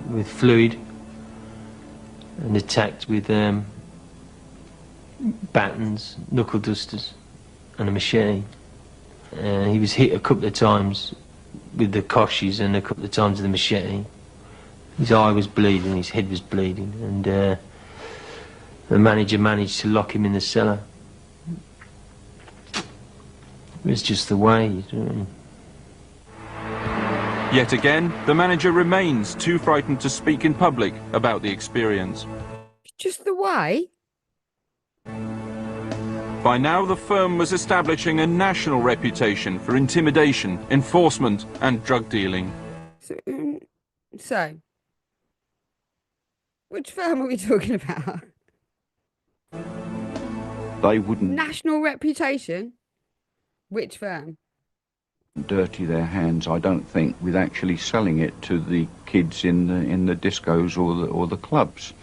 with fluid and attacked with batons, knuckle dusters and a machete. He was hit a couple of times with the koshes and a couple of times with the machete. His eye was bleeding, his head was bleeding, and the manager managed to lock him in the cellar. It was just the way, you know. Yet again, the manager remains too frightened to speak in public about the experience. Just the way? By now, the firm was establishing a national reputation for intimidation, enforcement, and drug dealing. So which firm are we talking about? They wouldn't... National reputation? Which firm? Dirty their hands, I don't think, with actually selling it to the kids in the discos or the clubs.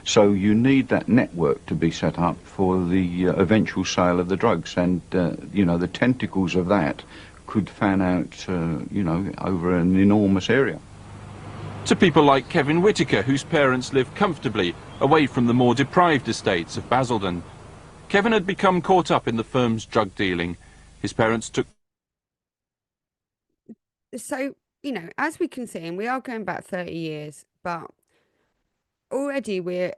So you need that network to be set up for the eventual sale of the drugs, and you know, the tentacles of that could fan out, you know, over an enormous area. To people like Kevin Whitaker, whose parents lived comfortably away from the more deprived estates of Basildon. Kevin had become caught up in the firm's drug dealing. His parents took... So, you know, as we can see, and we are going back 30 years, but already we've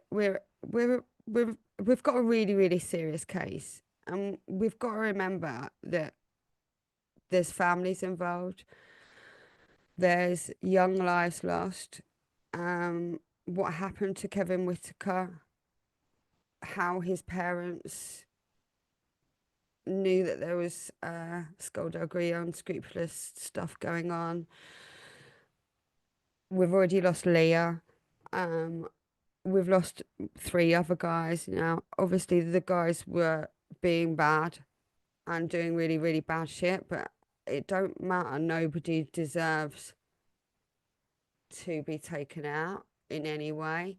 got a really, really serious case, and we've got to remember that there's families involved, there's young lives lost, what happened to Kevin Whitaker, how his parents knew that there was skullduggery, unscrupulous stuff going on. We've already lost Leah. We've lost 3 other guys now. Obviously, the guys were being bad and doing really, really bad shit, but it don't matter. Nobody deserves to be taken out in any way.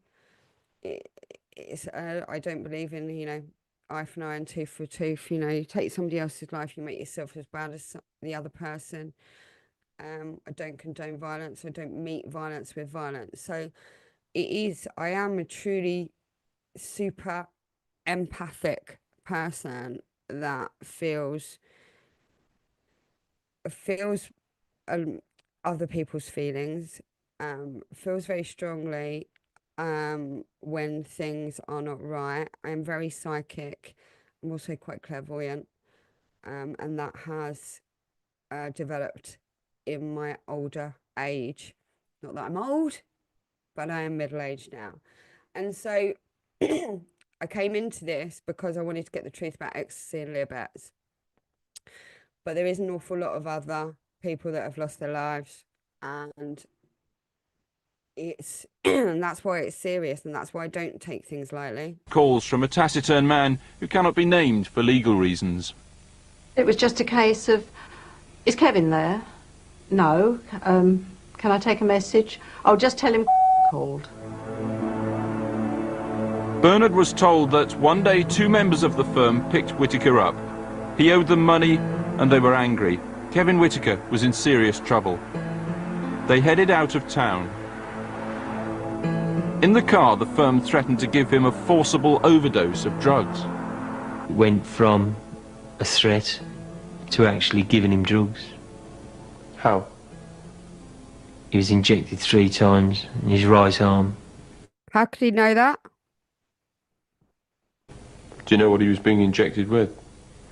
I don't believe in, eye for an eye and tooth for a tooth. You take somebody else's life, you make yourself as bad as the other person. I don't condone violence. I don't meet violence with violence. So I am a truly super empathic person that feels other people's feelings, feels very strongly when things are not right. I'm very psychic. I'm also quite clairvoyant, and that has developed in my older age. Not that I'm old, but I am middle-aged now. And so I came into this because I wanted to get the truth about Ecstasy and Leah Betts. But there is an awful lot of other people that have lost their lives, and it's and that's why it's serious, and that's why I don't take things lightly. Calls from a taciturn man who cannot be named for legal reasons. It was just a case of, is Kevin there? No. Can I take a message? I'll just tell him called. Bernard was told that one day 2 members of the firm picked Whitaker up. He owed them money and they were angry. Kevin Whitaker was in serious trouble. They headed out of town. In the car, the firm threatened to give him a forcible overdose of drugs. It went from a threat to actually giving him drugs. How? He was injected 3 times in his right arm. How could he know that? Do you know what he was being injected with?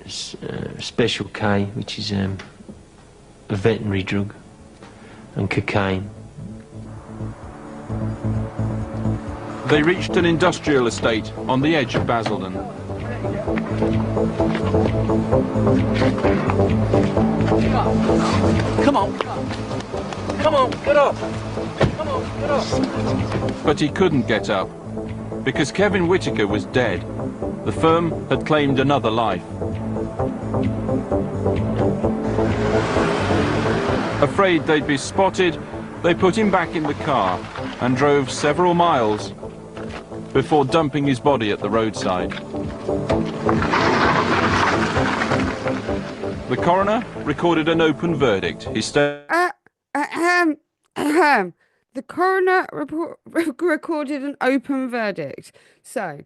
Special K, which is a veterinary drug, and cocaine. They reached an industrial estate on the edge of Basildon. Come on. Come on, get up. Come on, get up. But he couldn't get up, because Kevin Whitaker was dead. The firm had claimed another life. Afraid they'd be spotted, they put him back in the car and drove several miles before dumping his body at the roadside. The coroner recorded an open verdict. He The coroner recorded an open verdict. So,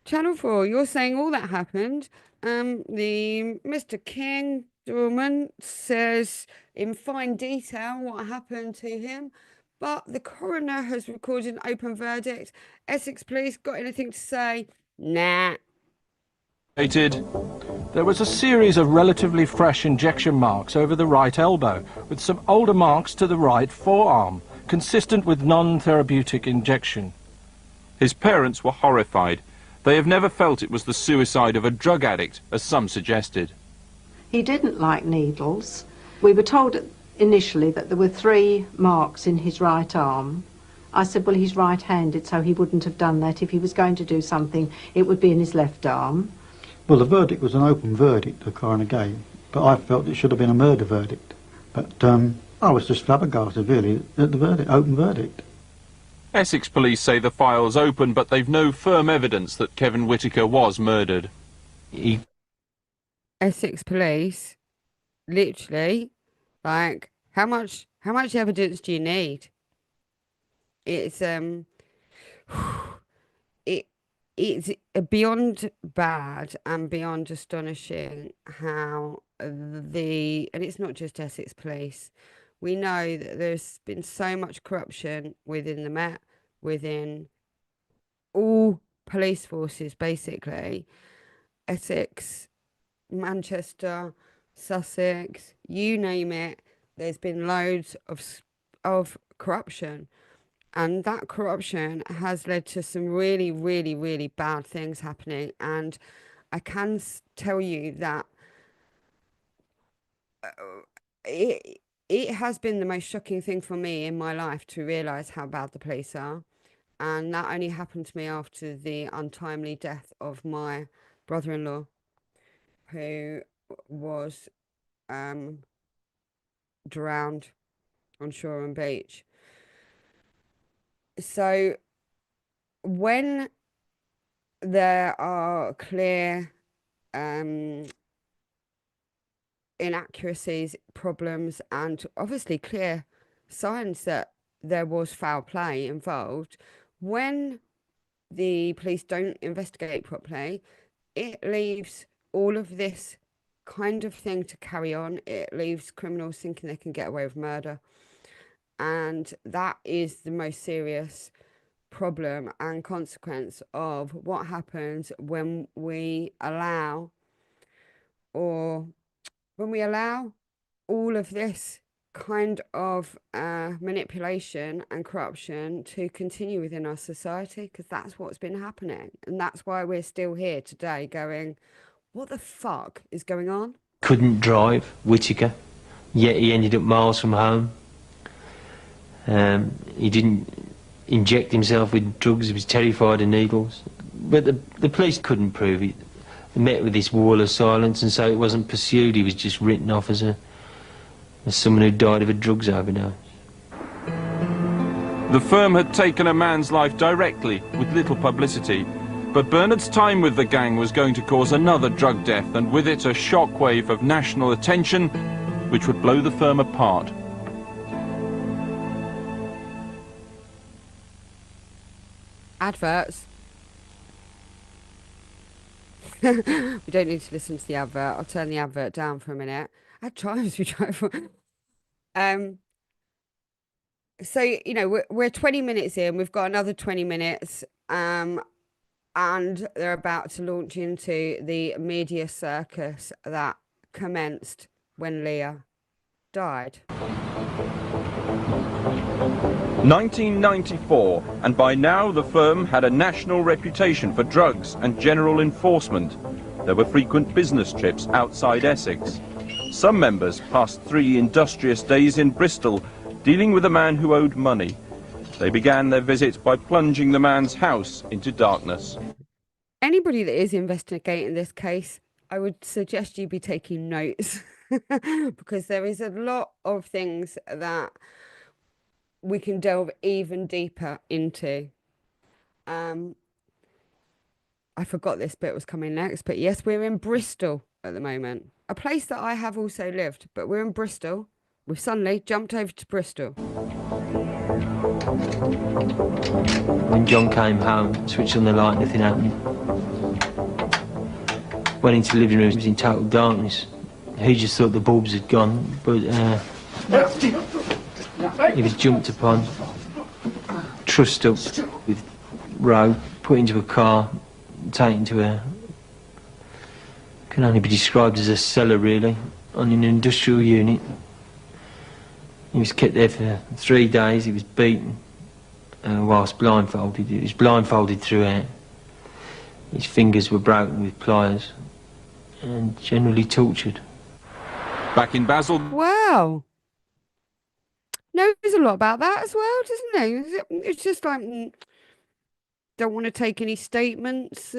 Channel 4, you're saying all that happened. The Mr. King, the woman, says in fine detail what happened to him. But the coroner has recorded an open verdict. Essex police got anything to say? Nah. There was a series of relatively fresh injection marks over the right elbow, with some older marks to the right forearm, consistent with non-therapeutic injection. His parents were horrified. They have never felt it was the suicide of a drug addict, as some suggested. He didn't like needles. We were told initially that there were 3 marks in his right arm. I said, well, he's right-handed, so he wouldn't have done that. If he was going to do something, it would be in his left arm. Well, the verdict was an open verdict the coroner gave, but I felt it should have been a murder verdict. But I was just flabbergasted, really, at the verdict, open verdict. Essex police say the file's open, but they've no firm evidence that Kevin Whitaker was murdered. Essex police, literally, like, how much evidence do you need? It's it's beyond bad and beyond astonishing how and it's not just Essex police. We know that there's been so much corruption within the Met, within all police forces, basically. Essex, Manchester, Sussex, you name it, there's been loads of corruption. And that corruption has led to some really, really, really bad things happening. And I can tell you that it has been the most shocking thing for me in my life to realise how bad the police are. And that only happened to me after the untimely death of my brother-in-law, who was drowned on Shoreham Beach. So when there are clear inaccuracies, problems, and obviously clear signs that there was foul play involved, when the police don't investigate properly, it leaves all of this kind of thing to carry on. It leaves criminals thinking they can get away with murder. And that is the most serious problem and consequence of what happens when we allow all of this kind of manipulation and corruption to continue within our society, because that's what's been happening. And that's why we're still here today going, what the fuck is going on? Couldn't drive, Whitaker, yet he ended up miles from home. He didn't inject himself with drugs, he was terrified of needles. But the police couldn't prove it. They met with this wall of silence, and so it wasn't pursued. He was just written off as someone who died of a drugs overdose. The firm had taken a man's life directly, with little publicity. But Bernard's time with the gang was going to cause another drug death, and with it a shockwave of national attention, which would blow the firm apart. Adverts. We don't need to listen to the advert. I'll turn the advert down for a minute. At times we try for. So you know we're 20 minutes in. We've got another 20 minutes. And they're about to launch into the media circus that commenced when Leah died. 1994, and by now the firm had a national reputation for drugs and general enforcement. There were frequent business trips outside Essex. Some members passed 3 industrious days in Bristol, dealing with a man who owed money. They began their visit by plunging the man's house into darkness. Anybody that is investigating this case, I would suggest you be taking notes because there is a lot of things that we can delve even deeper into. I forgot this bit was coming next, but yes, we're in Bristol at the moment, a place that I have also lived, but we're in Bristol. We've suddenly jumped over to Bristol. When John came home, switched on the light, nothing happened. Went into the living room, it was in total darkness. He just thought the bulbs had gone, but he was jumped upon, trussed up with rope, put into a car, taken to a, can only be described as a cellar really, on an industrial unit. He was kept there for 3 days. He was beaten whilst blindfolded. He was blindfolded throughout. His fingers were broken with pliers and generally tortured. Back in Basildon. Wow. Knows a lot about that as well, doesn't he? It's just like, don't want to take any statements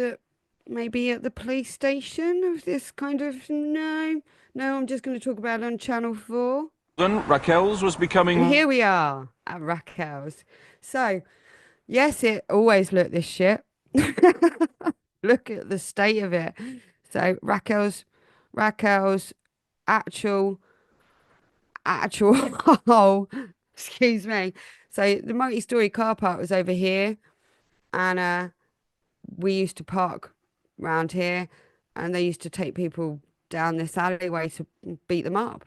maybe at the police station of this kind of, no, I'm just going to talk about it on Channel 4. Racquels was becoming... And here we are at Racquels. So, yes, it always looked this shit. Look at the state of it. So, Racquels, actual hole. Excuse me. So, the multi-storey car park was over here. And we used to park around here. And they used to take people down this alleyway to beat them up.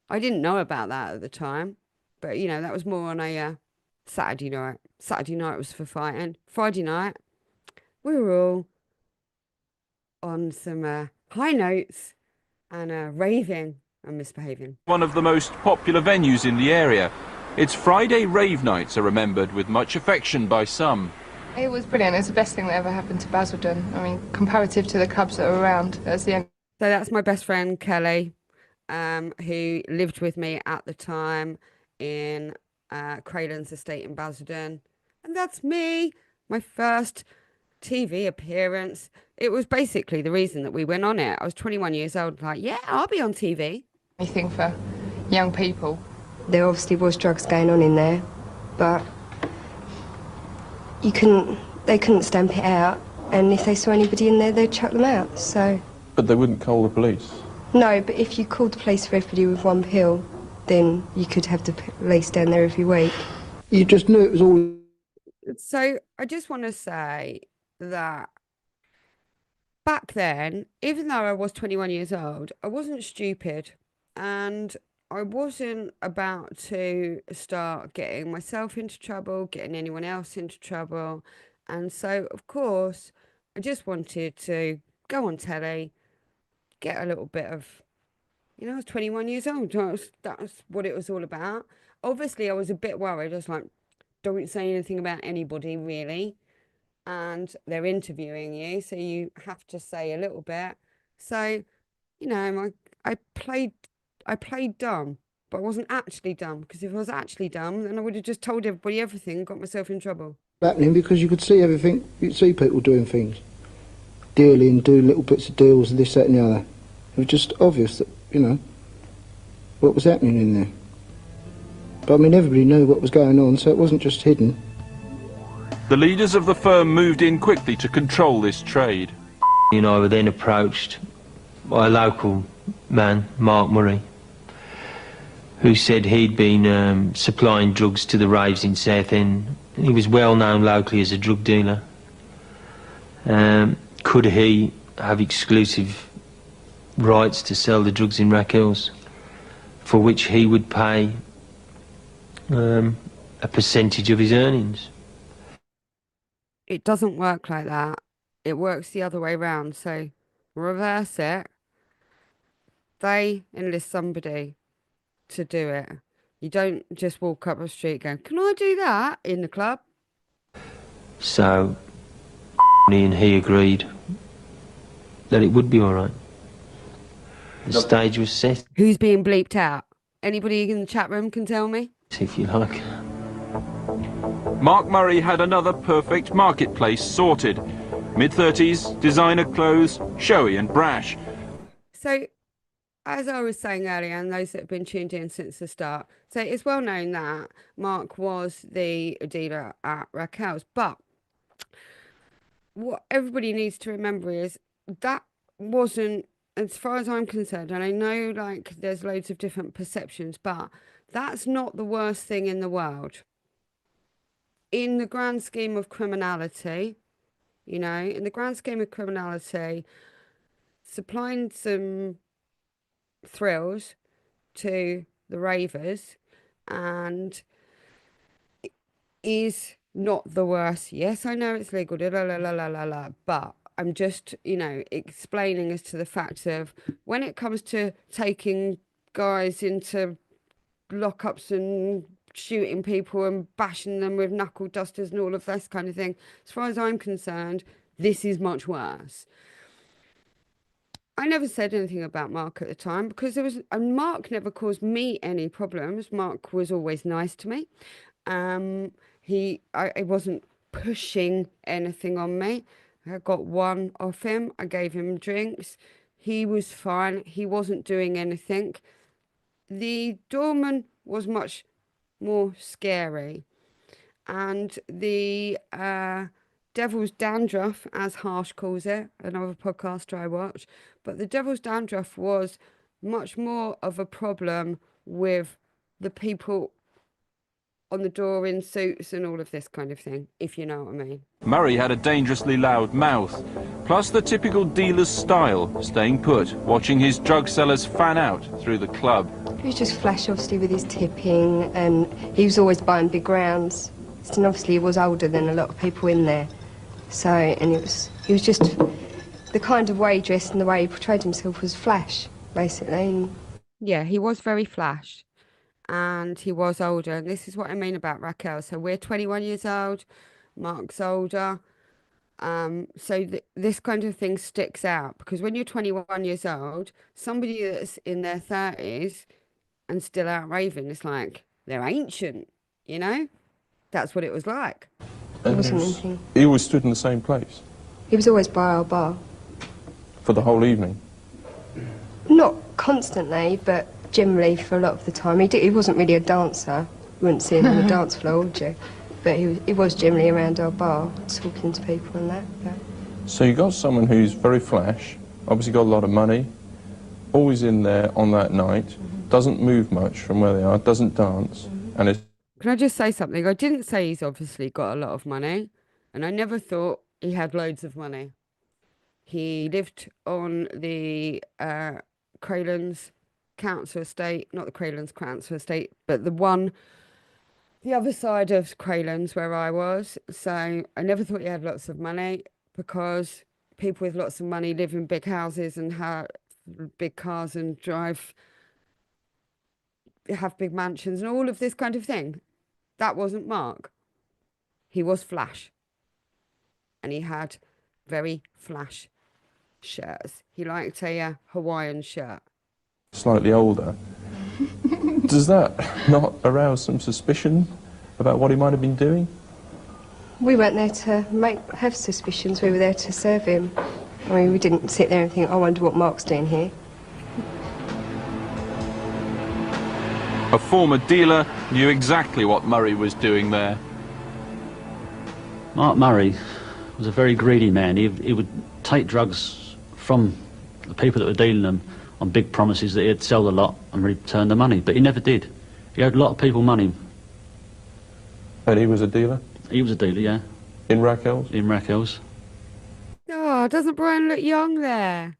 I didn't know about that at the time, but you know, that was more on a Saturday night. Saturday night was for fighting. Friday night, we were all on some high notes and raving and misbehaving. One of the most popular venues in the area. Its Friday rave nights are remembered with much affection by some. It was brilliant. It was the best thing that ever happened to Basildon. I mean, comparative to the clubs that were around. That's the end. So that's my best friend, Kelly. Who lived with me at the time in Craylan's estate in Basildon. And that's me, my first TV appearance. It was basically the reason that we went on it. I was 21 years old, like, yeah, I'll be on TV. Anything for young people. There obviously was drugs going on in there, but they couldn't stamp it out, and if they saw anybody in there, they'd chuck them out, so... But they wouldn't call the police? No, but if you called the police for everybody with one pill, then you could have the police down there every week. You just knew it was all... So I just want to say that back then, even though I was 21 years old, I wasn't stupid, and I wasn't about to start getting myself into trouble, getting anyone else into trouble. And so, of course, I just wanted to go on telly, get a little bit of, you know, I was 21 years old. That's what it was all about. Obviously, I was a bit worried. I was like, don't say anything about anybody, really. And they're interviewing you, so you have to say a little bit. So, you know, I played dumb, but I wasn't actually dumb, because if I was actually dumb, then I would have just told everybody everything and got myself in trouble. Happening because you could see everything, you'd see people doing things, dealing, doing little bits of deals, and this, that and the other. It was just obvious that, you know, what was happening in there. But I mean, everybody knew what was going on, so it wasn't just hidden. The leaders of the firm moved in quickly to control this trade. You know, I were then approached by a local man, Mark Murray, who said he'd been supplying drugs to the raves in Southend. He was well known locally as a drug dealer. Could he have exclusive rights to sell the drugs in Racquels, for which he would pay a percentage of his earnings? It doesn't work like that. It works the other way round. So reverse it. They enlist somebody to do it. You don't just walk up the street going, can I do that in the club? So and he agreed that it would be all right. The stage was set. Who's being bleeped out? Anybody in the chat room can tell me? If you like. Mark Murray had another perfect marketplace sorted. Mid-30s, designer clothes, showy and brash. So, as I was saying earlier, and those that have been tuned in since the start, so it's well known that Mark was the dealer at Racquels, but what everybody needs to remember is that wasn't, as far as I'm concerned, and I know like there's loads of different perceptions, but that's not the worst thing in the world. In the grand scheme of criminality, you know, in the grand scheme of criminality, supplying some thrills to the ravers and is not the worst. Yes, I know it's legal, but I'm just, you know, explaining as to the fact of when it comes to taking guys into lockups and shooting people and bashing them with knuckle dusters and all of this kind of thing, as far as I'm concerned, this is much worse. I never said anything about Mark at the time because Mark never caused me any problems. Mark was always nice to me. I wasn't pushing anything on me. I got one off him. I gave him drinks. He was fine. He wasn't doing anything. The doorman was much more scary. And the Devil's Dandruff, as Harsh calls it, another podcaster I watch, but the Devil's Dandruff was much more of a problem with the people on the door in suits and all of this kind of thing, if you know what I mean. Murray had a dangerously loud mouth, plus the typical dealer's style, staying put, watching his drug sellers fan out through the club. He was just flash, obviously, with his tipping, and he was always buying big rounds. And obviously he was older than a lot of people in there. So, and he was just, the kind of way he dressed and the way he portrayed himself was flash, basically. And yeah, he was very flash. And he was older, and this is what I mean about Raquel. So we're 21 years old, Mark's older, so this kind of thing sticks out, because when you're 21 years old, somebody that's in their 30s and still out raving, it's like they're ancient, you know? That's what it was like. He always stood in the same place? He was always by our bar. For the whole evening? Not constantly, but generally for a lot of the time. He wasn't really a dancer. You wouldn't see him on the dance floor, would you? But he was generally around our bar, talking to people and that. But. So you got someone who's very flash, obviously got a lot of money, always in there on that night, doesn't move much from where they are, doesn't dance, and is... Can I just say something? I didn't say he's obviously got a lot of money, and I never thought he had loads of money. He lived on the Craylands Council Estate, not the Craylands Council Estate, but the other side of Craylands where I was. So I never thought he had lots of money, because people with lots of money live in big houses and have big cars and have big mansions and all of this kind of thing. That wasn't Mark. He was flash. And he had very flash shirts. He liked a Hawaiian shirt. Slightly older. Does that not arouse some suspicion about what he might have been doing? We weren't there to have suspicions. We were there to serve him. I mean, we didn't sit there and think, I wonder what Mark's doing here. A former dealer knew exactly what Murray was doing there. Mark Murray was a very greedy man. He would take drugs from the people that were dealing them on big promises that he'd sell the lot and return the money, but he never did. He owed a lot of people money. And he was a dealer? He was a dealer, yeah. In Racquels? In Racquels. Oh, doesn't Brian look young there?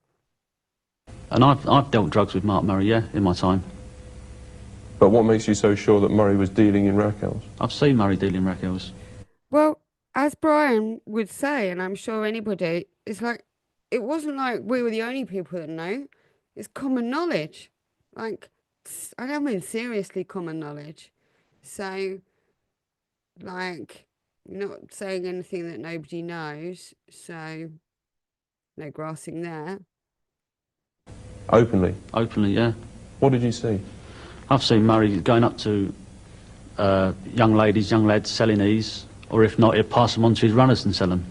And I've dealt drugs with Mark Murray, yeah, in my time. But what makes you so sure that Murray was dealing in Racquels? I've seen Murray dealing in Racquels. Well, as Brian would say, and I'm sure anybody, it's like, it wasn't like we were the only people that know. It's common knowledge. Like, I don't mean seriously common knowledge. So, like, not saying anything that nobody knows, so no grassing there. Openly? Openly, yeah. What did you see? I've seen Murray going up to young ladies, young lads selling these, or if not, he'd pass them on to his runners and sell them.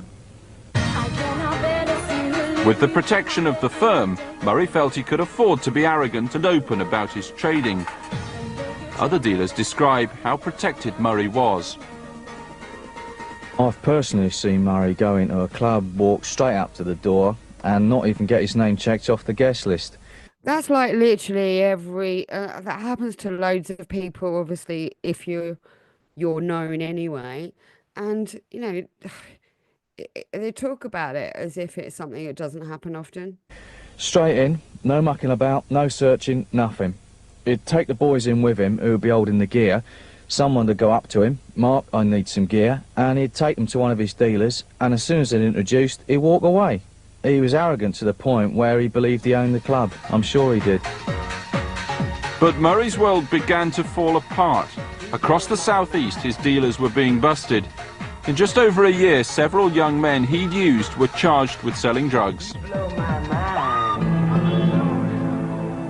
With the protection of the firm, Murray felt he could afford to be arrogant and open about his trading. Other dealers describe how protected Murray was. I've personally seen Murray go into a club, walk straight up to the door and not even get his name checked off the guest list. That's like literally every... that happens to loads of people, obviously, if you're known anyway. And, you know, they talk about it as if it's something that doesn't happen often. Straight in, no mucking about, no searching, nothing. He'd take the boys in with him who would be holding the gear. Someone would go up to him, Mark, I need some gear, and he'd take them to one of his dealers, and as soon as they'd introduced, he'd walk away. He was arrogant to the point where he believed he owned the club. I'm sure he did. But Murray's world began to fall apart. Across the southeast, his dealers were being busted. In just over a year, several young men he'd used were charged with selling drugs.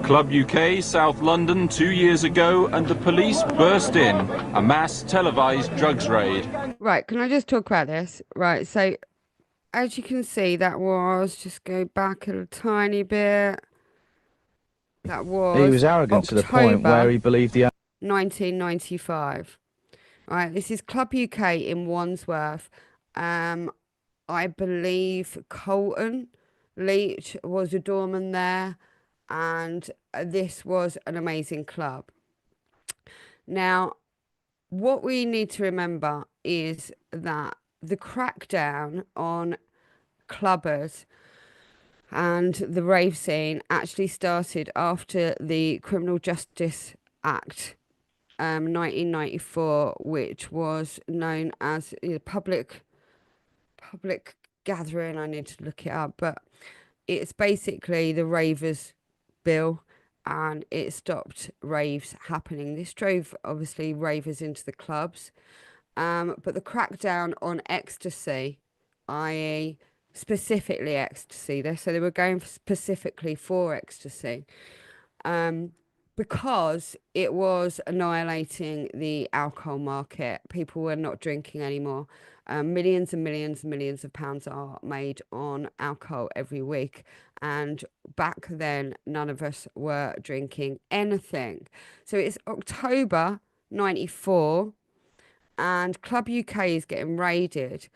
Club UK, South London, 2 years ago, and the police burst in. A mass televised drugs raid. Right, can I just talk about this? Right, so as you can see, that was, just go back a tiny bit. That was He was arrogant to the point where he believed he... 1995. Right, this is Club UK in Wandsworth. I believe Colton Leach was a doorman there, and this was an amazing club. Now, what we need to remember is that the crackdown on clubbers and the rave scene actually started after the Criminal Justice Act 1994, which was known as public gathering. I need to look it up, but it's basically the Ravers bill, and it stopped raves happening. This drove obviously ravers into the clubs, but the crackdown on ecstasy, i.e. specifically ecstasy, so they were going specifically for ecstasy, because it was annihilating the alcohol market. People were not drinking anymore. Millions and millions and millions of pounds are made on alcohol every week, And back then, none of us were drinking anything. So it's October 94, and Club UK is getting raided.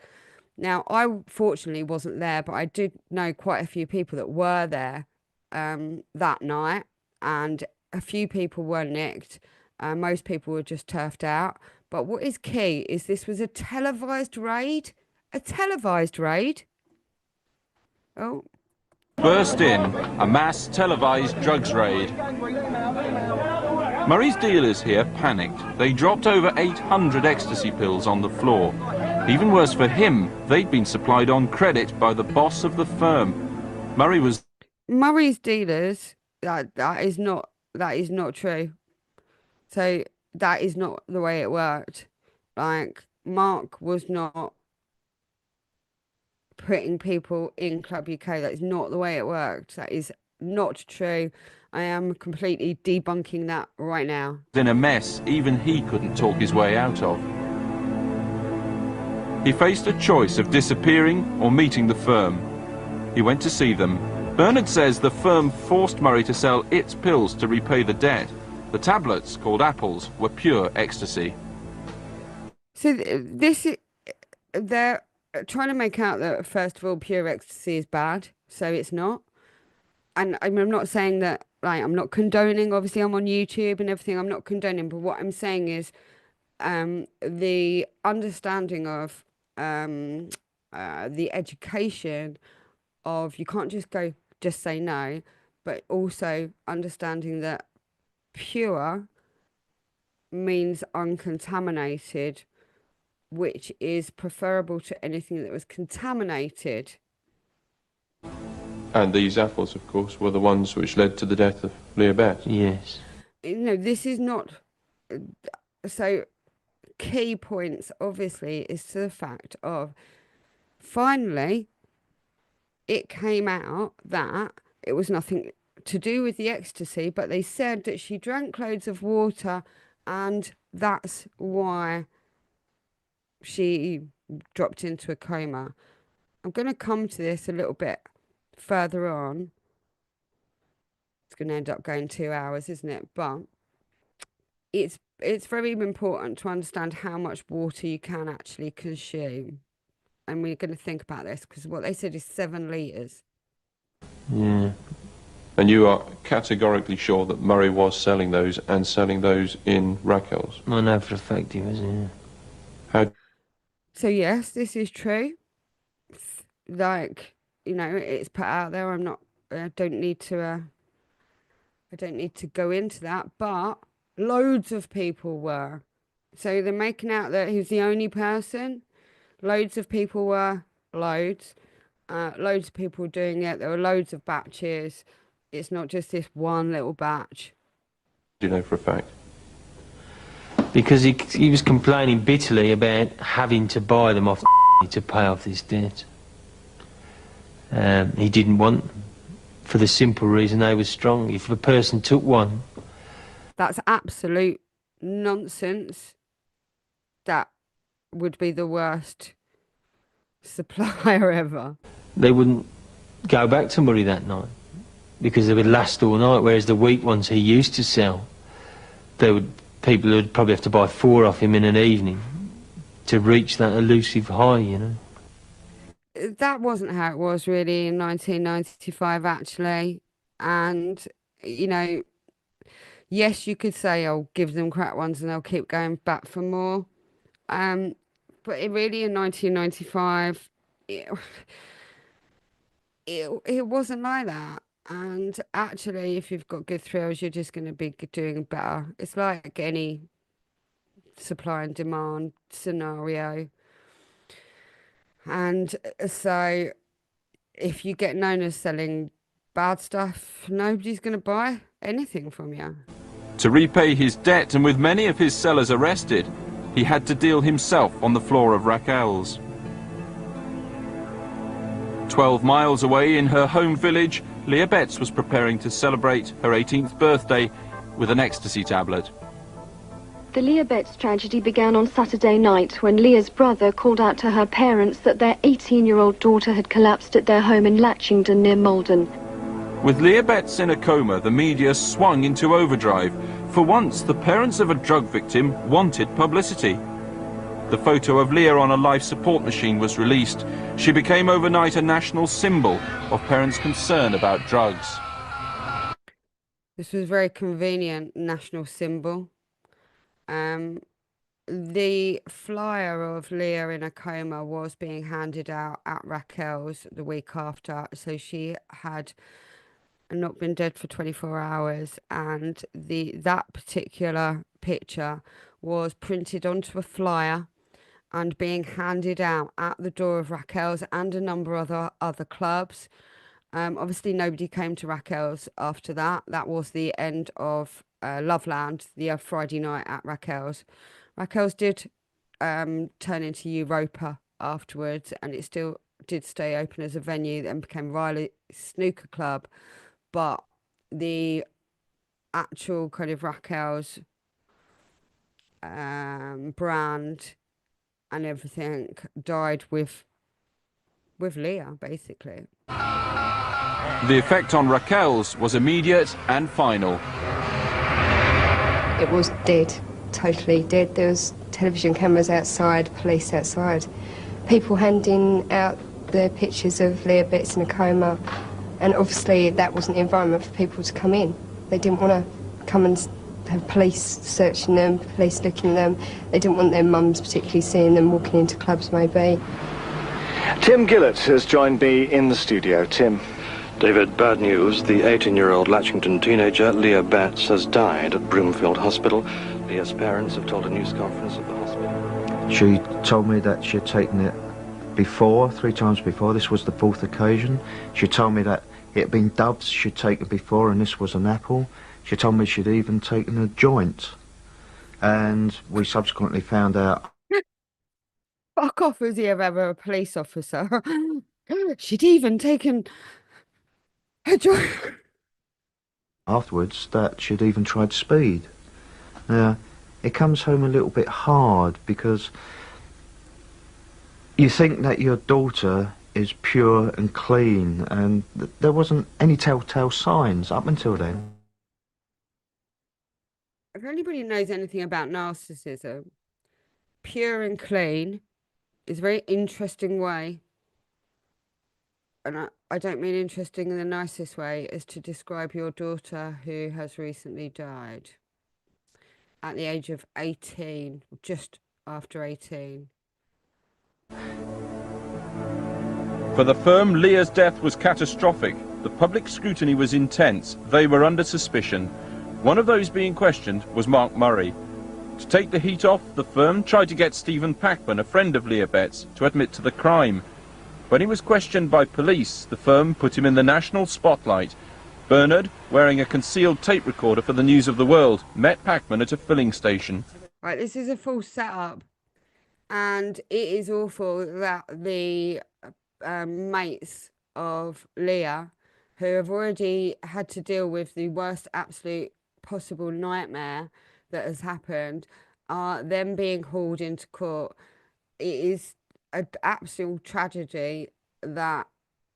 Now, I fortunately wasn't there, but I did know quite a few people that were there that night, and a few people were nicked. Most people were just turfed out. But what is key is this was a televised raid. A televised raid. Oh. Burst in, a mass televised drugs raid. Murray's dealers here panicked. They dropped over 800 ecstasy pills on the floor. Even worse for him, they'd been supplied on credit by the boss of the firm. Murray's dealers, that is not true. So that is not the way it worked. Like, Mark was not putting people in Club UK. That is not the way it worked. That is not true. I am completely debunking that right now. In a mess even he couldn't talk his way out of. He faced a choice of disappearing or meeting the firm. He went to see them. Bernard says the firm forced Murray to sell its pills to repay the debt. The tablets, called apples, were pure ecstasy. So they're trying to make out that, first of all, pure ecstasy is bad, so it's not. And I'm not saying that, like, I'm not condoning, obviously I'm on YouTube and everything, I'm not condoning, but what I'm saying is the understanding of the education of, you can't just say no, but also understanding that pure means uncontaminated, which is preferable to anything that was contaminated. And these apples, of course, were the ones which led to the death of Leah Betts. Yes. No, this is not... So, key points, obviously, is to the fact of, finally, it came out that it was nothing to do with the ecstasy, but they said that she drank loads of water, and that's why she dropped into a coma. I'm going to come to this a little bit further on. It's going to end up going 2 hours, isn't it? But it's very important to understand how much water you can actually consume. And we're going to think about this, because what they said is 7 litres. Yeah. And you are categorically sure that Murray was selling those, and selling those in Racquels? I know for a fact he was, yeah. How? So yes, this is true. Like, you know, it's put out there. I don't need to go into that, but loads of people were. So they're making out that he was the only person. Loads of people were. Loads of people doing it. There were loads of batches. It's not just this one little batch. Do you know for a fact? Because he was complaining bitterly about having to buy them off to pay off this debt. He didn't want them, for the simple reason they were strong. If a person took one... That's absolute nonsense. That would be the worst supplier ever. They wouldn't go back to Murray that night, because they would last all night, whereas the weak ones he used to sell, people would probably have to buy 4 off him in an evening to reach that elusive high, you know. That wasn't how it was really in 1995, actually. And, you know, yes, you could say, oh, give them crack ones and they'll keep going back for more. But really in 1995, it wasn't like that. And actually, if you've got good thrills, you're just going to be doing better. It's like any supply and demand scenario. And so if you get known as selling bad stuff, nobody's going to buy anything from you. To repay his debt, and with many of his sellers arrested, he had to deal himself on the floor of Racquels. 12 miles away in her home village, Leah Betts was preparing to celebrate her 18th birthday with an ecstasy tablet. The Leah Betts tragedy began on Saturday night when Leah's brother called out to her parents that their 18-year-old daughter had collapsed at their home in Latchington near Malden. With Leah Betts in a coma, the media swung into overdrive. For once, the parents of a drug victim wanted publicity. The photo of Leah on a life support machine was released. She became overnight a national symbol of parents' concern about drugs. This was a very convenient national symbol. The flyer of Leah in a coma was being handed out at Racquels the week after, so she had not been dead for 24 hours, and that particular picture was printed onto a flyer and being handed out at the door of Racquels and a number of other clubs. Obviously, nobody came to Racquels after that. That was the end of Loveland, the Friday night at Racquels. Racquels did turn into Europa afterwards, and it still did stay open as a venue and became Riley Snooker Club. But the actual kind of Racquels brand and everything died with Leah, basically. The effect on Racquels was immediate and final. It was dead, totally dead. There was television cameras outside, police outside, people handing out the pictures of Leah Betts in a coma, and obviously that wasn't the environment for people to come in. They didn't want to come and have police searching them, police looking at them. They didn't want their mums particularly seeing them walking into clubs, maybe. Tim Gillett has joined me in the studio. Tim. David, bad news. The 18-year-old Latchington teenager, Leah Betts, has died at Broomfield Hospital. Leah's parents have told a news conference at the hospital. She told me that she had taken it before, 3 times before. This was the 4th occasion. She told me that it had been dubs she'd taken before, and this was an apple. She told me she'd even taken a joint. And we subsequently found out... Fuck off, was he ever a police officer? She'd even taken... afterwards that she'd even tried speed. Now, it comes home a little bit hard because you think that your daughter is pure and clean, and there wasn't any telltale signs up until then. If anybody knows anything about narcissism, pure and clean is a very interesting way, and I don't mean interesting in the nicest way, is to describe your daughter who has recently died at the age of 18, just after 18. For the firm, Leah's death was catastrophic. The public scrutiny was intense. They were under suspicion. One of those being questioned was Mark Murray. To take the heat off, the firm tried to get Stephen Packman, a friend of Leah Betts, to admit to the crime. When he was questioned by police, the firm put him in the national spotlight. Bernard, wearing a concealed tape recorder for the News of the World, met Packman at a filling station. Right, this is a full setup, and it is awful that the mates of Leah, who have already had to deal with the worst absolute possible nightmare that has happened, are them being hauled into court. It is an absolute tragedy that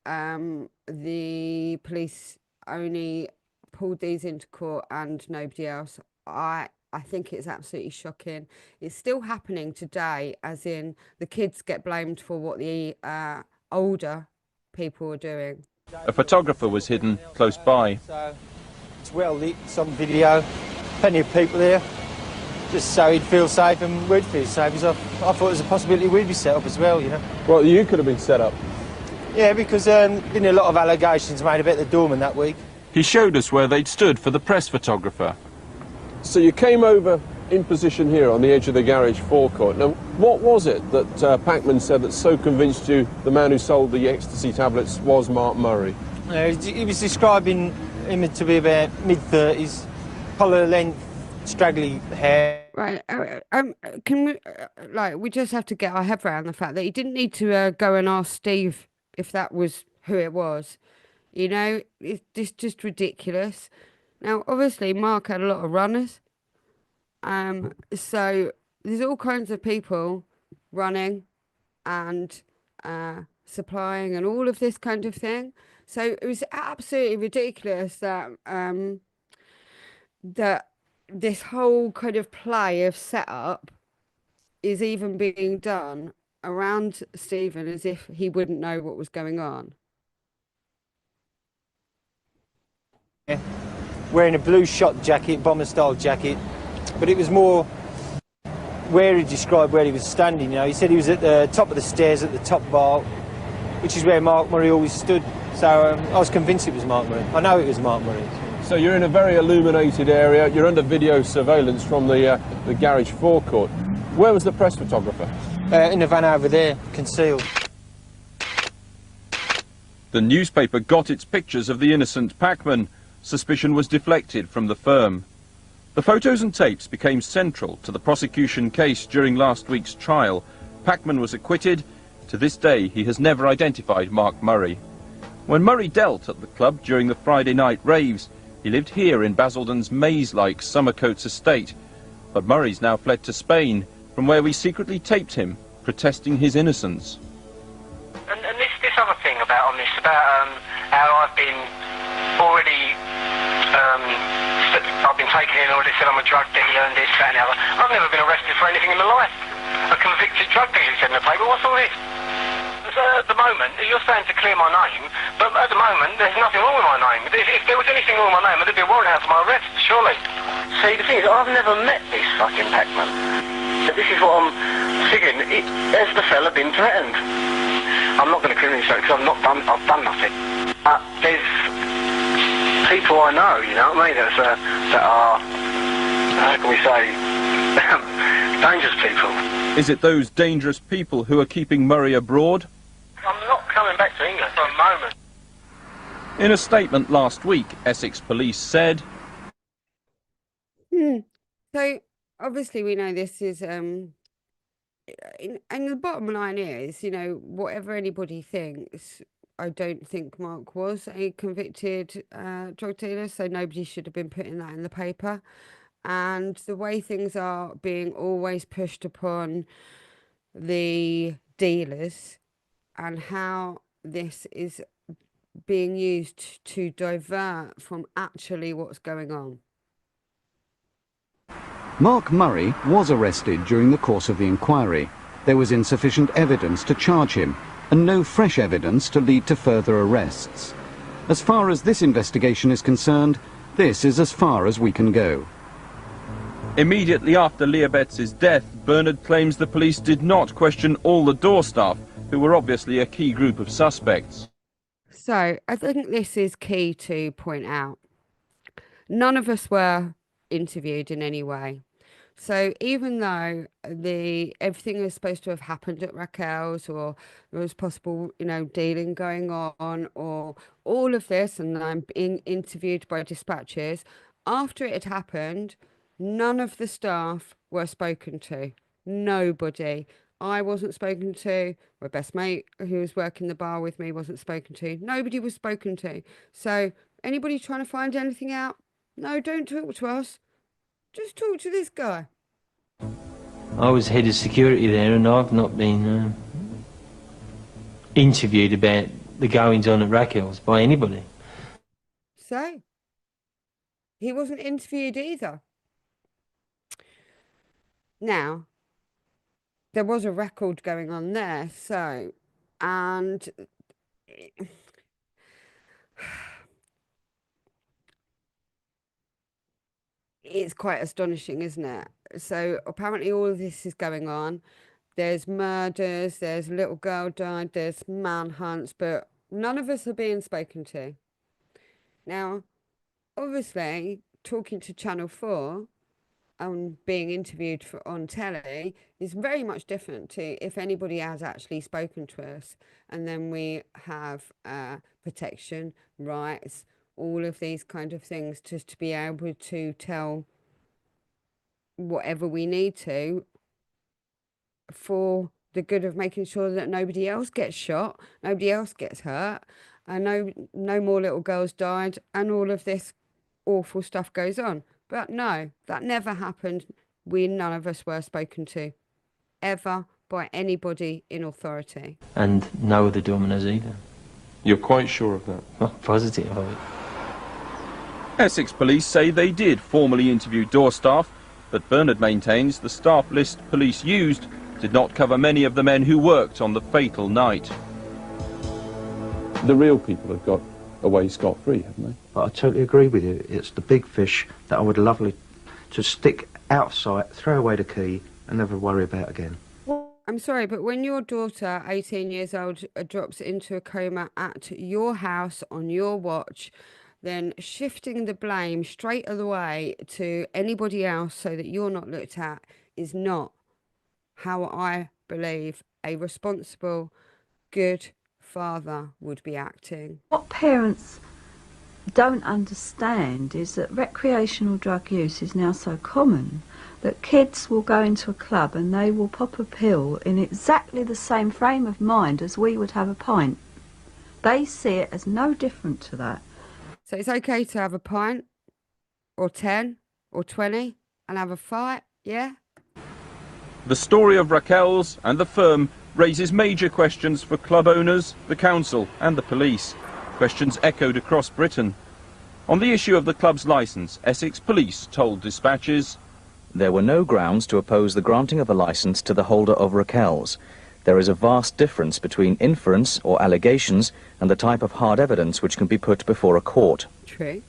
the police only pulled these into court and nobody else. I think it's absolutely shocking. It's still happening today, as in the kids get blamed for what the older people are doing. A photographer was hidden close by. So it's well lit, some video, plenty of people there, just so he'd feel safe and we'd feel safe. Because I thought there was a possibility we'd be set up as well, you know. Well, you could have been set up. Yeah, because been a lot of allegations made about the doorman that week. He showed us where they'd stood for the press photographer. So you came over in position here on the edge of the garage forecourt. Now, what was it that Packman said that so convinced you the man who sold the ecstasy tablets was Mark Murray? He was describing him to be about mid-30s, collar length, straggly hair. Right, can we, we just have to get our head around the fact that he didn't need to go and ask Steve if that was who it was. You know, it's just ridiculous. Now, obviously, Mark had a lot of runners. So there's all kinds of people running and supplying and all of this kind of thing. So it was absolutely ridiculous that that this whole kind of play of setup is even being done around Stephen as if he wouldn't know what was going on. Yeah. Wearing a blue shot jacket, bomber style jacket, but it was more where he described where he was standing. You know, he said he was at the top of the stairs at the top bar, which is where Mark Murray always stood. So I was convinced it was Mark Murray. I know it was Mark Murray. So you're in a very illuminated area. You're under video surveillance from the garage forecourt. Where was the press photographer? In the van over there, concealed. The newspaper got its pictures of the innocent packman. Suspicion was deflected from the firm. The photos and tapes became central to the prosecution case during last week's trial. Packman was acquitted. To this day, he has never identified Mark Murray. When Murray dealt at the club during the Friday night raves, he lived here in Basildon's maze-like Summercoats estate. But Murray's now fled to Spain, from where we secretly taped him, protesting his innocence. And this other thing about how I've been already, I've been taken in already, said I'm a drug dealer and this, that and the other. I've never been arrested for anything in my life. A convicted drug dealer, he said in the paper. What's all this? So at the moment, you're saying to clear my name, but at the moment, there's nothing wrong with my name. If there was anything wrong with my name, there'd be a warrant out for my arrest, surely. See, the thing is, I've never met this fucking packman. So this is what I'm figuring. Has the fella been threatened? I'm not going to criminally say because I've done nothing. There's people I know, you know what I mean, that are, how can we say, dangerous people. Is it those dangerous people who are keeping Murray abroad? I'm not coming back to England for a moment. In a statement last week, Essex police said... So, obviously we know this is, and the bottom line is, you know, whatever anybody thinks, I don't think Mark was a convicted drug dealer, so nobody should have been putting that in the paper. And the way things are being always pushed upon the dealers and how this is being used to divert from actually what's going on. Mark Murray was arrested during the course of the inquiry. There was insufficient evidence to charge him and no fresh evidence to lead to further arrests. As far as this investigation is concerned, this is as far as we can go. Immediately after Leah Betts' death, Bernard claims the police did not question all the door staff, who were obviously a key group of suspects. So, I think this is key to point out. None of us were interviewed in any way. So even though everything was supposed to have happened at Racquels, or there was possible, you know, dealing going on, or all of this, and I'm being interviewed by dispatchers, after it had happened, none of the staff were spoken to. Nobody. I wasn't spoken to. My best mate, who was working the bar with me, wasn't spoken to. Nobody was spoken to. So anybody trying to find anything out? No, don't talk to us. Just talk to this guy. I was head of security there, and I've not been interviewed about the goings-on at Racquels by anybody. So, he wasn't interviewed either. Now, there was a record going on there, so, and it's quite astonishing, isn't it? So apparently all of this is going on. There's murders, there's a little girl died, there's manhunts, but none of us are being spoken to. Now, obviously, talking to Channel 4 and being interviewed on telly is very much different to if anybody has actually spoken to us. And then we have protection, rights, all of these kind of things, just to be able to tell whatever we need to for the good of making sure that nobody else gets shot, nobody else gets hurt, and no more little girls died, and all of this awful stuff goes on. But no, that never happened. None of us were spoken to ever by anybody in authority. And no other dominoes either. You're quite sure of that? Oh, positive of it. Essex police say they did formally interview door staff, but Bernard maintains the staff list police used did not cover many of the men who worked on the fatal night. The real people have got away scot-free, haven't they? But I totally agree with you. It's the big fish that I would love to stick out of sight, throw away the key, and never worry about again. I'm sorry, but when your daughter, 18 years old, drops into a coma at your house on your watch, then shifting the blame straight away to anybody else so that you're not looked at is not how I believe a responsible, good father would be acting. What parents don't understand is that recreational drug use is now so common that kids will go into a club and they will pop a pill in exactly the same frame of mind as we would have a pint. They see it as no different to that. So it's okay to have a pint, or 10, or 20, and have a fight, yeah? The story of Racquels and the firm raises major questions for club owners, the council and the police. Questions echoed across Britain. On the issue of the club's licence, Essex police told dispatches, there were no grounds to oppose the granting of a licence to the holder of Racquels. There is a vast difference between inference or allegations and the type of hard evidence which can be put before a court. True.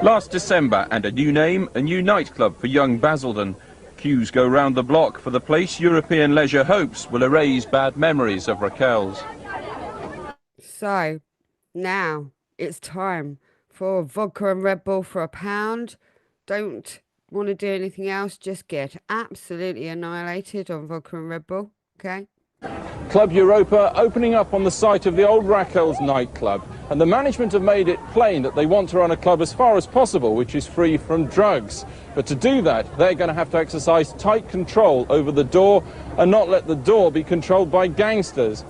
Last December, and a new name, a new nightclub for young Basildon. Queues go round the block for the place European leisure hopes will erase bad memories of Racquels. So, now it's time for vodka and Red Bull for £1. Don't want to do anything else, just get absolutely annihilated on vodka and Red Bull, okay? Club Europa opening up on the site of the old Racquels nightclub, and the management have made it plain that they want to run a club as far as possible which is free from drugs. But to do that, they're going to have to exercise tight control over the door and not let the door be controlled by gangsters.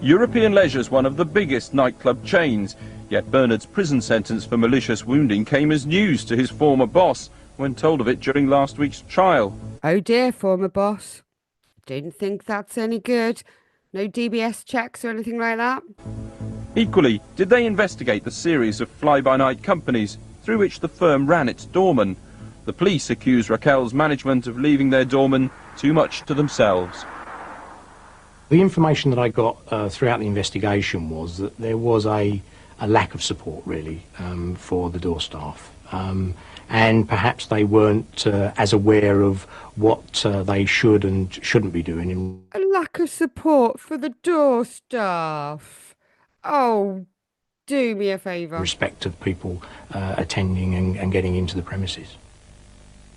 European Leisure's one of the biggest nightclub chains, yet Bernard's prison sentence for malicious wounding came as news to his former boss when told of it during last week's trial. Oh dear, former boss. Didn't think that's any good. No DBS checks or anything like that? Equally, did they investigate the series of fly-by-night companies through which the firm ran its doorman? The police accuse Raquel's management of leaving their doorman too much to themselves. The information that I got throughout the investigation was that there was a lack of support, really, for the door staff. And perhaps they weren't as aware of what they should and shouldn't be doing. A lack of support for the door staff. Oh, do me a favour. In respect of people attending and getting into the premises.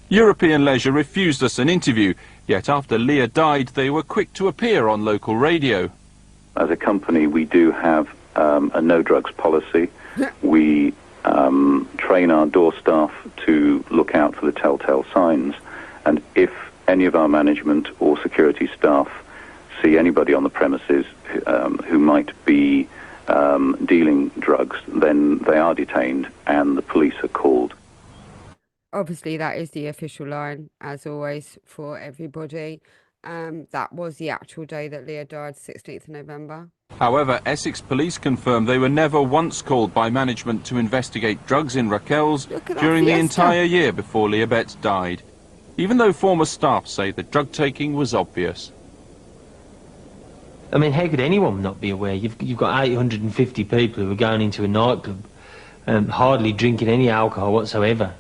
European Leisure refused us an interview, yet after Leah died they were quick to appear on local radio. As a company we do have a no drugs policy. We train our door staff to look out for the telltale signs, and if any of our management or security staff see anybody on the premises who might be dealing drugs, then they are detained and the police are called. Obviously that is the official line, as always, for everybody. That was the actual day that Leah died, 16th of November. However, Essex police confirmed they were never once called by management to investigate drugs in Racquels during the entire year before Leah Betts died, even though former staff say the drug taking was obvious. I mean, how could anyone not be aware? You've got 850 people who are going into a nightclub, hardly drinking any alcohol whatsoever,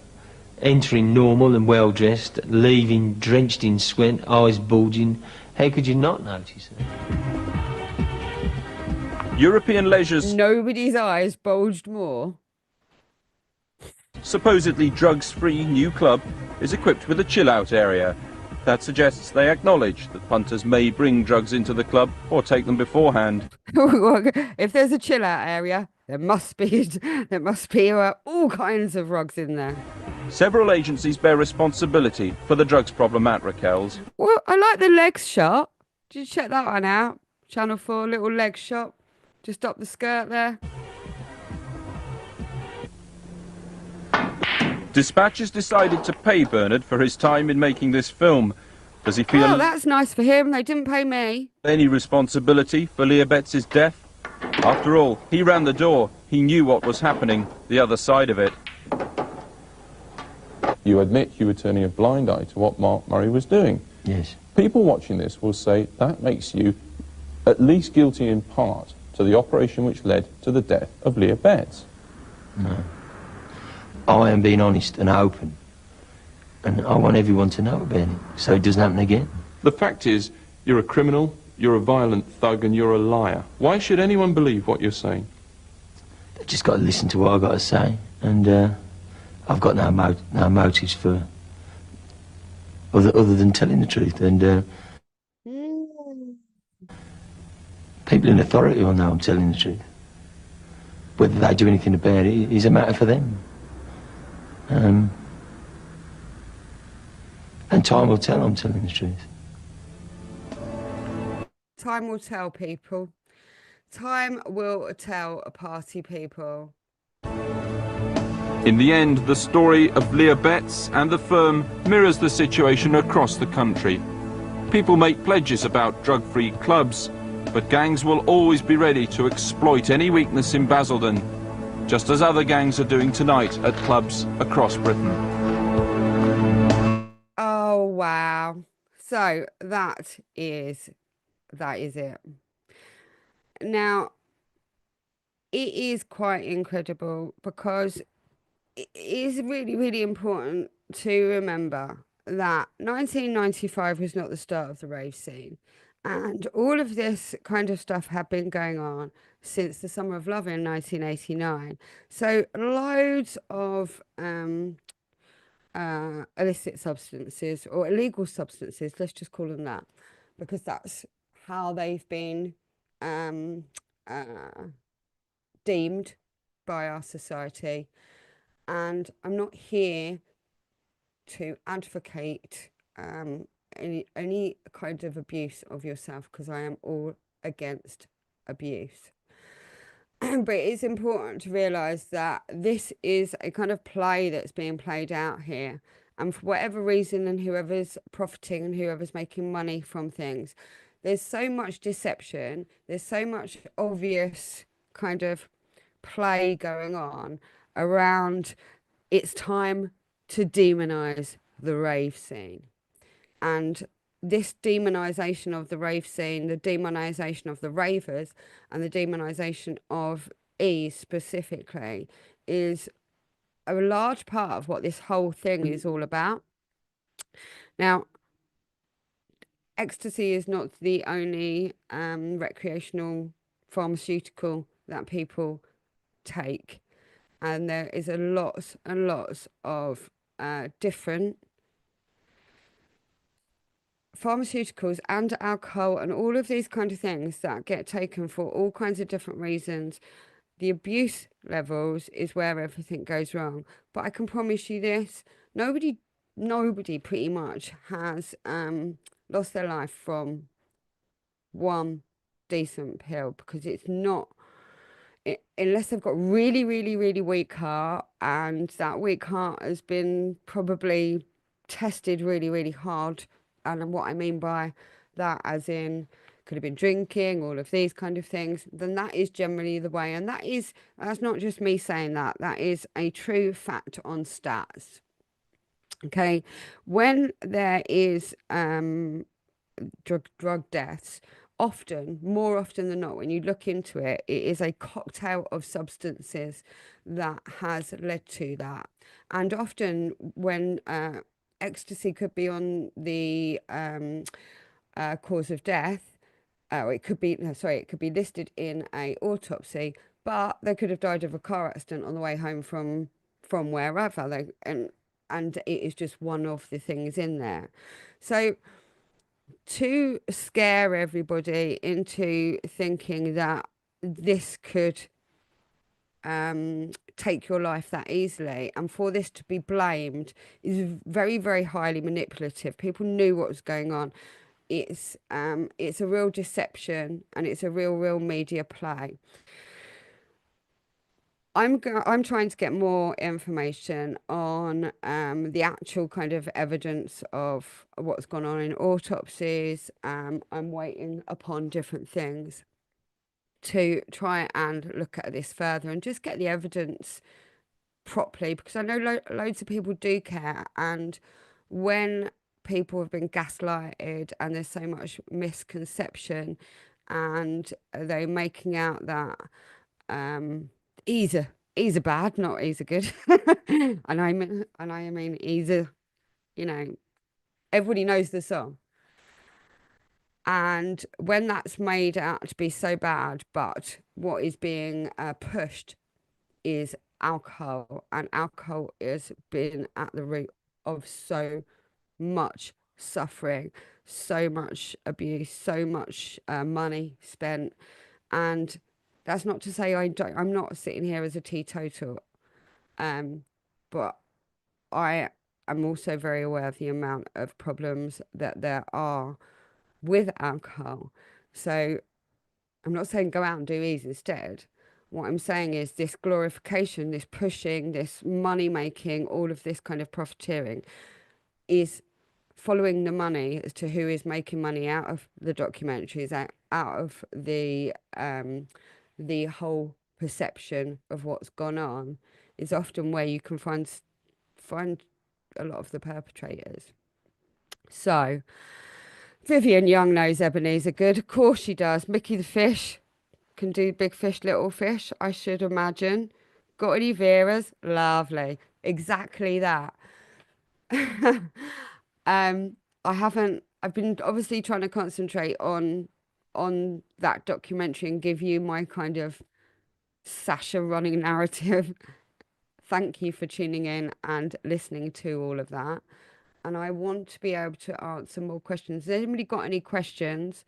entering normal and well dressed, leaving drenched in sweat, eyes bulging. How could you not notice it? European Leisure's nobody's eyes bulged more. Supposedly drugs-free new club is equipped with a chill-out area. That suggests they acknowledge that punters may bring drugs into the club or take them beforehand. If there's a chill-out area, there must be all kinds of drugs in there. Several agencies bear responsibility for the drugs problem at Racquels. Well, I like the legs shot. Did you check that one out? Channel 4, little leg shot. Just up the skirt there. Dispatches decided to pay Bernard for his time in making this film. Does he feel Oh, that's nice for him. They didn't pay me. any responsibility for Leah Betts' death? After all, he ran the door. He knew what was happening, the other side of it. You admit you were turning a blind eye to what Mark Murray was doing. Yes. People watching this will say that makes you at least guilty in part to the operation which led to the death of Leah Betts. No. I am being honest and open. And I want everyone to know about it, so it doesn't happen again. The fact is, you're a criminal, you're a violent thug, and you're a liar. Why should anyone believe what you're saying? They've just got to listen to what I've got to say. And I've got no motives for other than telling the truth. And people in authority will know I'm telling the truth. Whether they do anything about it is a matter for them. And time will tell I'm telling the truth. Time will tell, people. Time will tell, party people. In the end, the story of Leah Betts and the firm mirrors the situation across the country. People make pledges about drug-free clubs, but gangs will always be ready to exploit any weakness in Basildon, just as other gangs are doing tonight at clubs across Britain. Oh, wow. So that is it. Now, it is quite incredible because it is really, really important to remember that 1995 was not the start of the rave scene. And all of this kind of stuff had been going on since the Summer of Love in 1989. So loads of illicit substances or illegal substances, let's just call them that, because that's how they've been deemed by our society. And I'm not here to advocate any kind of abuse of yourself, because I am all against abuse. But it's important to realise that this is a kind of play that's being played out here. And for whatever reason, and whoever's profiting and whoever's making money from things, there's so much deception, there's so much obvious kind of play going on around it's time to demonise the rave scene. And this demonisation of the rave scene, the demonisation of the ravers, and the demonisation of E specifically is a large part of what this whole thing is all about. Now, ecstasy is not the only recreational pharmaceutical that people take. And there is a lots and lots of different pharmaceuticals and alcohol and all of these kind of things that get taken for all kinds of different reasons. The abuse levels is where everything goes wrong. But I can promise you this, nobody pretty much has lost their life from one decent pill, because it's not, unless they've got really, really, really weak heart, and that weak heart has been probably tested really, really hard. And what I mean by that, as in, could have been drinking, all of these kind of things, then that is generally the way. And that's not just me saying that, that is a true fact on stats. Okay, when there is drug deaths, more often than not, when you look into it, it is a cocktail of substances that has led to that. And often when ecstasy could be on the cause of death, or it could be, it could be listed in a autopsy, but they could have died of a car accident on the way home from wherever, and it is just one of the things in there. So to scare everybody into thinking that this could take your life that easily, and for this to be blamed, is very, very highly manipulative. People knew what was going on. It's a real deception, and it's a real media play. I'm trying to get more information on the actual kind of evidence of what's gone on in autopsies. I'm waiting upon different things to try and look at this further and just get the evidence properly, because I know loads of people do care, and when people have been gaslighted and there's so much misconception and they're making out that he's a bad, not he's a good. And I mean he's a, you know, everybody knows the song. And when that's made out to be so bad, but what is being pushed is alcohol, and alcohol has been at the root of so much suffering, so much abuse, so much money spent. And that's not to say I'm not sitting here as a teetotal, but I am also very aware of the amount of problems that there are with alcohol. So I'm not saying go out and do ease instead. What I'm saying is this glorification, this pushing, this money making, all of this kind of profiteering is following the money as to who is making money out of the documentaries, out of the whole perception of what's gone on, is often where you can find a lot of the perpetrators. So Vivian Young knows Ebenezer good. Of course she does. Mickey the Fish can do big fish, little fish, I should imagine. Got any Veras? Lovely. Exactly that. I've been obviously trying to concentrate on that documentary and give you my kind of Sasha running narrative. Thank you for tuning in and listening to all of that. And I want to be able to answer more questions. Has anybody got any questions?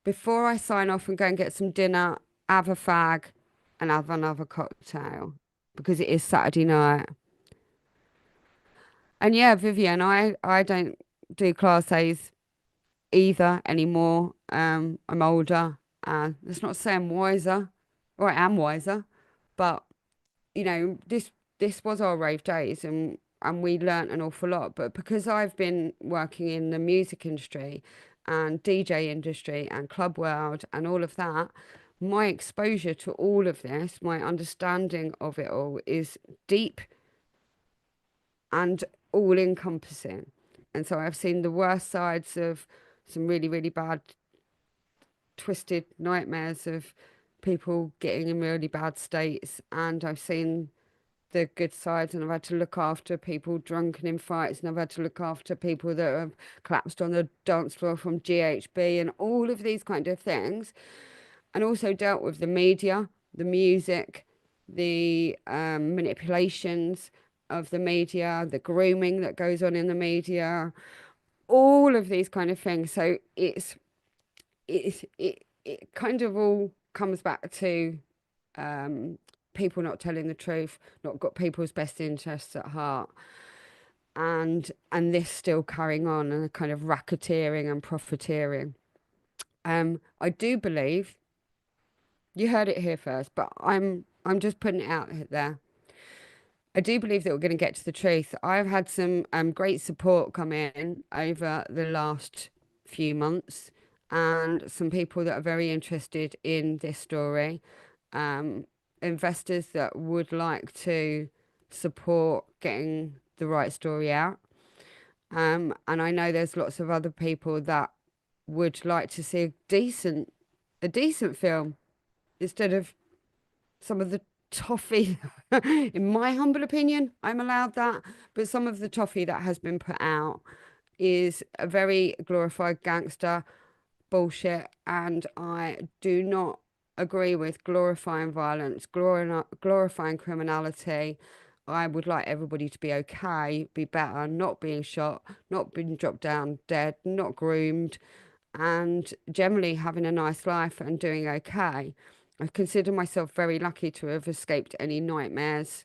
Before I sign off and go and get some dinner, have a fag and have another cocktail, because it is Saturday night. And yeah, Vivian, I don't do Class A's either anymore. I'm older. That's not to say I'm wiser, or I am wiser, but you know, this was our rave days, and we learnt an awful lot. But because I've been working in the music industry and DJ industry and club world and all of that, my exposure to all of this, my understanding of it all is deep and all encompassing. And so I've seen the worst sides of some really, really bad, twisted nightmares of people getting in really bad states. And I've seen the good sides, and I've had to look after people drunken in fights, and I've had to look after people that have collapsed on the dance floor from GHB and all of these kind of things. And also dealt with the media, the music, the manipulations of the media, the grooming that goes on in the media, all of these kind of things. So it kind of all comes back to people not telling the truth, not got people's best interests at heart, and this still carrying on, and a kind of racketeering and profiteering. I do believe you heard it here first, but I'm just putting it out there. I do believe that we're going to get to the truth. I've had some great support come in over the last few months, and some people that are very interested in this story. Investors that would like to support getting the right story out. And I know there's lots of other people that would like to see a decent film instead of some of the toffee. In my humble opinion, I'm allowed that, but some of the toffee that has been put out is a very glorified gangster bullshit, and I do not agree with glorifying violence, glorifying criminality. I would like everybody to be okay, be better, not being shot, not being dropped down dead, not groomed, and generally having a nice life and doing okay. I consider myself very lucky to have escaped any nightmares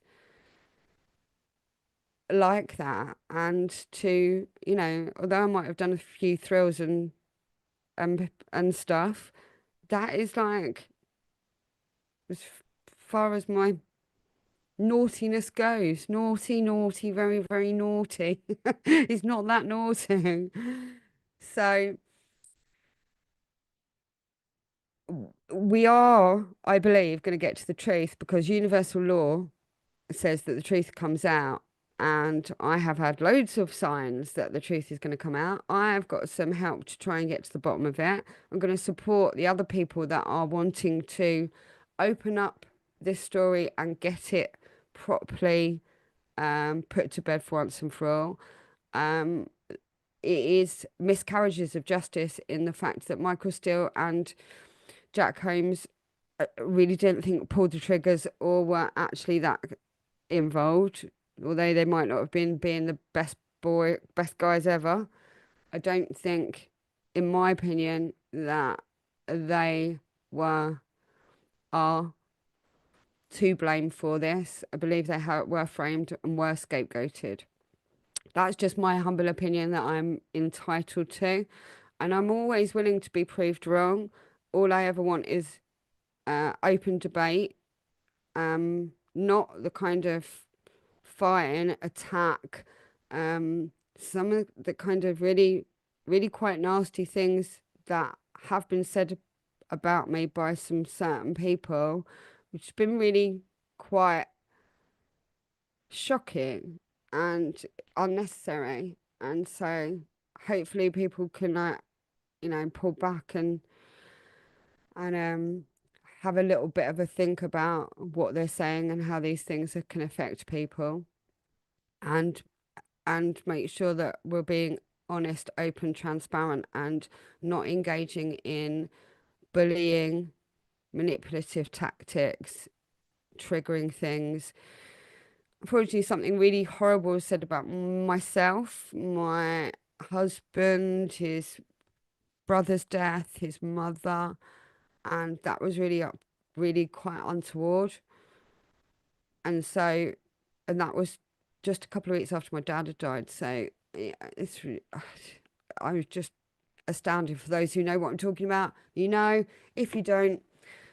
like that, and to, you know, although I might have done a few thrills and stuff, that is like as far as my naughtiness goes. Naughty, naughty, very, very naughty. It's not that naughty. So we are, I believe, going to get to the truth, because universal law says that the truth comes out. And I have had loads of signs that the truth is going to come out. I've got some help to try and get to the bottom of it. I'm going to support the other people that are wanting to open up this story and get it properly put to bed for once and for all. It is miscarriages of justice in the fact that Michael Steele and Jack Holmes really didn't think pulled the triggers or were actually that involved, although they might not have been being the best guys ever. I don't think, in my opinion, that they are to blame for this. I believe they were framed and were scapegoated. That's just my humble opinion that I'm entitled to, and I'm always willing to be proved wrong. All I ever want is open debate, not the kind of fighting, attack, some of the kind of really, really quite nasty things that have been said about me by some certain people, which has been really quite shocking and unnecessary. And so hopefully people can, pull back and have a little bit of a think about what they're saying and how these things can affect people, and make sure that we're being honest, open, transparent, and not engaging in bullying, manipulative tactics, triggering things. Unfortunately, something really horrible was said about myself, my husband, his brother's death, his mother, and that was really quite untoward. And so, and that was just a couple of weeks after my dad had died. So yeah, I was just astounded. For those who know what I'm talking about, you know. If you don't,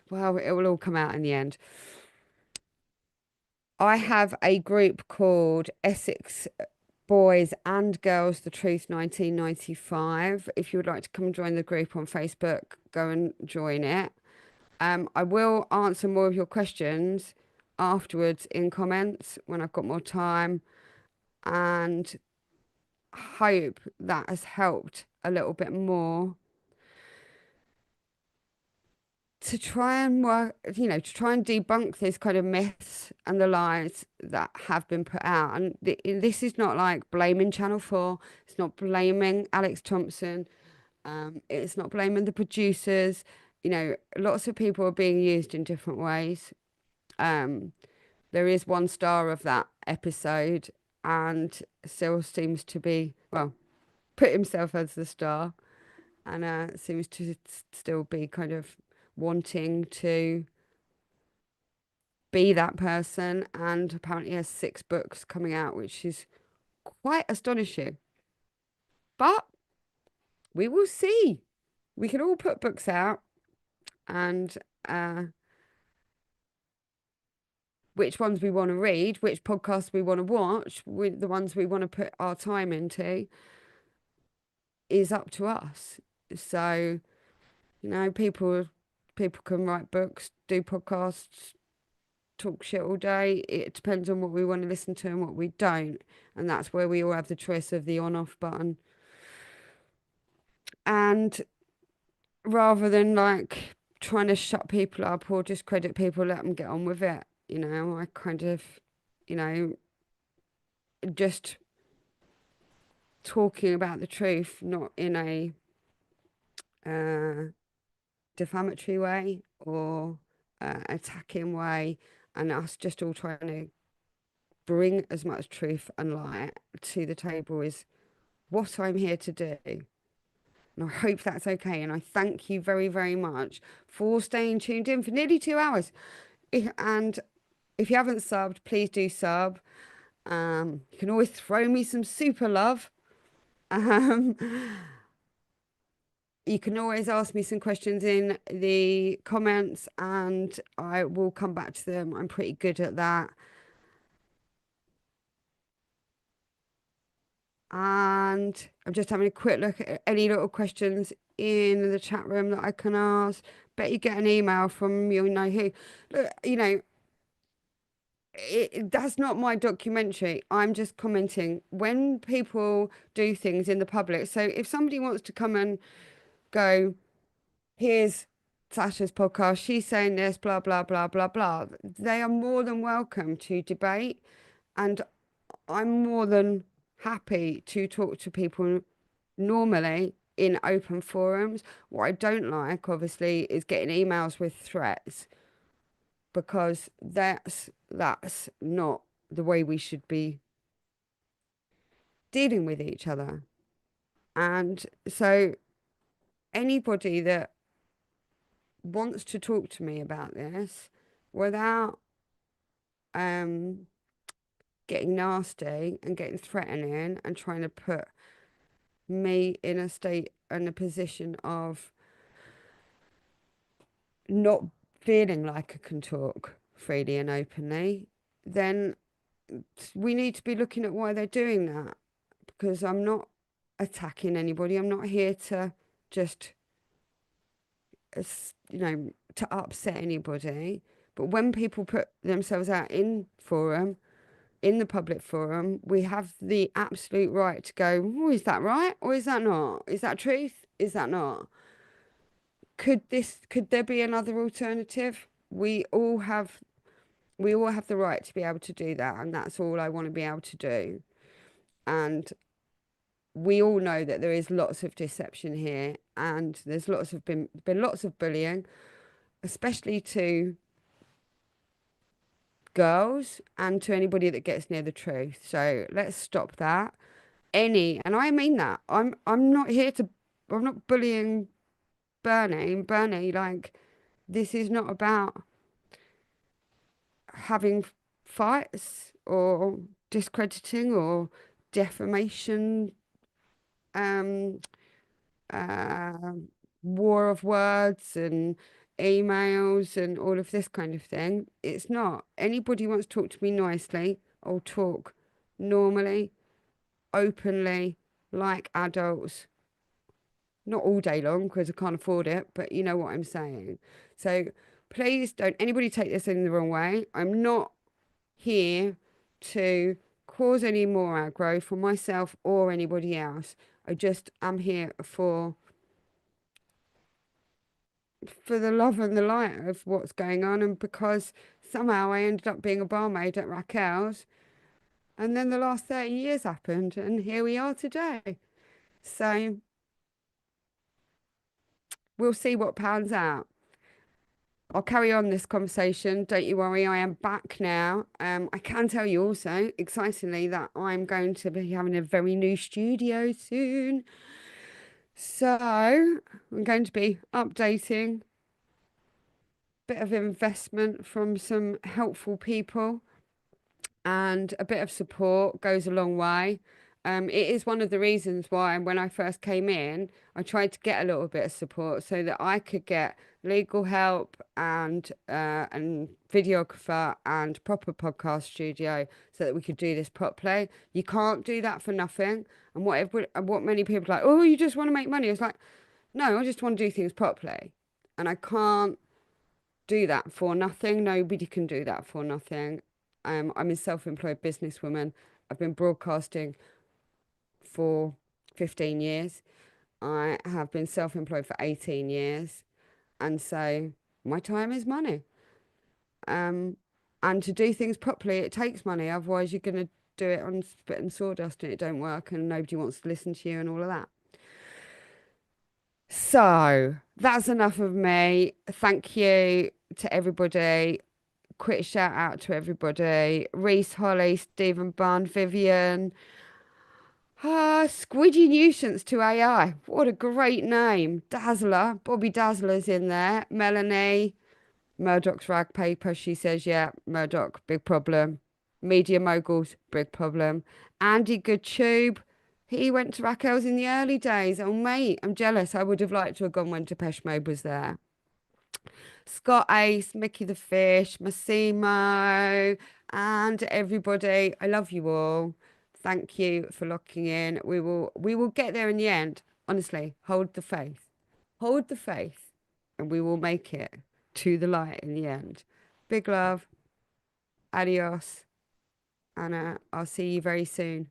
well, it will all come out in the end. I have a group called Essex Boys and Girls The Truth 1995. If you would like to come and join the group on Facebook, go and join it. I will answer more of your questions afterwards in comments when I've got more time, and hope that has helped a little bit more to try and work, to try and debunk these kind of myths and the lies that have been put out. And this is not like blaming Channel 4, it's not blaming Alex Thompson, it's not blaming the producers. Lots of people are being used in different ways. There is one star of that episode, and Cyril seems to be, well, put himself as the star, and seems to still be kind of wanting to be that person, and apparently has 6 books coming out, which is quite astonishing. But we will see. We can all put books out, and which ones we want to read, which podcasts we want to watch, the ones we want to put our time into, is up to us. So, people can write books, do podcasts, talk shit all day. It depends on what we want to listen to and what we don't. And that's where we all have the choice of the on-off button. And rather than like trying to shut people up or discredit people, let them get on with it. I kind of, just talking about the truth, not in a defamatory way or attacking way, and us just all trying to bring as much truth and light to the table is what I'm here to do. And I hope that's okay. And I thank you very, very much for staying tuned in for nearly 2 hours. And if you haven't subbed, please do sub. You can always throw me some super love. You can always ask me some questions in the comments and I will come back to them. I'm pretty good at that. And I'm just having a quick look at any little questions in the chat room that I can ask. Bet you get an email from you know who. Look, you know, that's not my documentary. I'm just commenting when people do things in the public. So if somebody wants to come and go, here's Sasha's podcast, she's saying this, blah, blah, blah, blah, blah. They are more than welcome to debate. And I'm more than happy to talk to people normally in open forums. What I don't like, obviously, is getting emails with threats, because that's not the way we should be dealing with each other. And so anybody that wants to talk to me about this without getting nasty and getting threatening and trying to put me in a state and a position of not feeling like I can talk freely and openly, then we need to be looking at why they're doing that, because I'm not attacking anybody. I'm not here to just, you know, to upset anybody. But when people put themselves out in the public forum, we have the absolute right to go, oh, is that right? Or is that not? Is that truth? Is that not? Could there be another alternative? We all have the right to be able to do that, and that's all I want to be able to do. And we all know that there is lots of deception here, and there's been lots of bullying, especially to girls and to anybody that gets near the truth. So let's stop that. And I mean that. I'm not bullying Bernie, like, this is not about having fights or discrediting or defamation, war of words and emails and all of this kind of thing. It's not. Anybody wants to talk to me nicely, I'll talk normally, openly, like adults. Not all day long, because I can't afford it, but you know what I'm saying. So please don't anybody take this in the wrong way. I'm not here to cause any more aggro for myself or anybody else. I just am here for the love and the light of what's going on, and because somehow I ended up being a barmaid at Racquels, and then the last 30 years happened, and here we are today. So we'll see what pans out. I'll carry on this conversation. Don't you worry, I am back now. I can tell you also, excitingly, that I'm going to be having a very new studio soon. So I'm going to be updating. Bit of investment from some helpful people, and a bit of support goes a long way. It is one of the reasons why when I first came in, I tried to get a little bit of support so that I could get legal help and videographer and proper podcast studio, so that we could do this properly. You can't do that for nothing. And what many people are like, oh, you just want to make money. It's like, no, I just want to do things properly, and I can't do that for nothing. Nobody can do that for nothing. I'm a self-employed businesswoman. I've been broadcasting for 15 years. I have been self-employed for 18 years. And so my time is money. And to do things properly, it takes money. Otherwise, you're going to do it on spit and sawdust and it don't work and nobody wants to listen to you and all of that. So that's enough of me. Thank you to everybody. Quick shout out to everybody. Reese, Holly, Stephen Bunn, Vivian. Squidgy Nuisance to AI. What a great name. Dazzler. Bobby Dazzler's in there. Melanie. Murdoch's rag paper. She says, yeah, Murdoch, big problem. Media moguls, big problem. Andy Goodtube. He went to Racquels in the early days. Oh, mate, I'm jealous. I would have liked to have gone when Depeche Mode was there. Scott Ace, Mickey the Fish, Massimo, and everybody. I love you all. Thank you for locking in. We will get there in the end. Honestly, hold the faith. Hold the faith, and we will make it to the light in the end. Big love. Adios. And I'll see you very soon.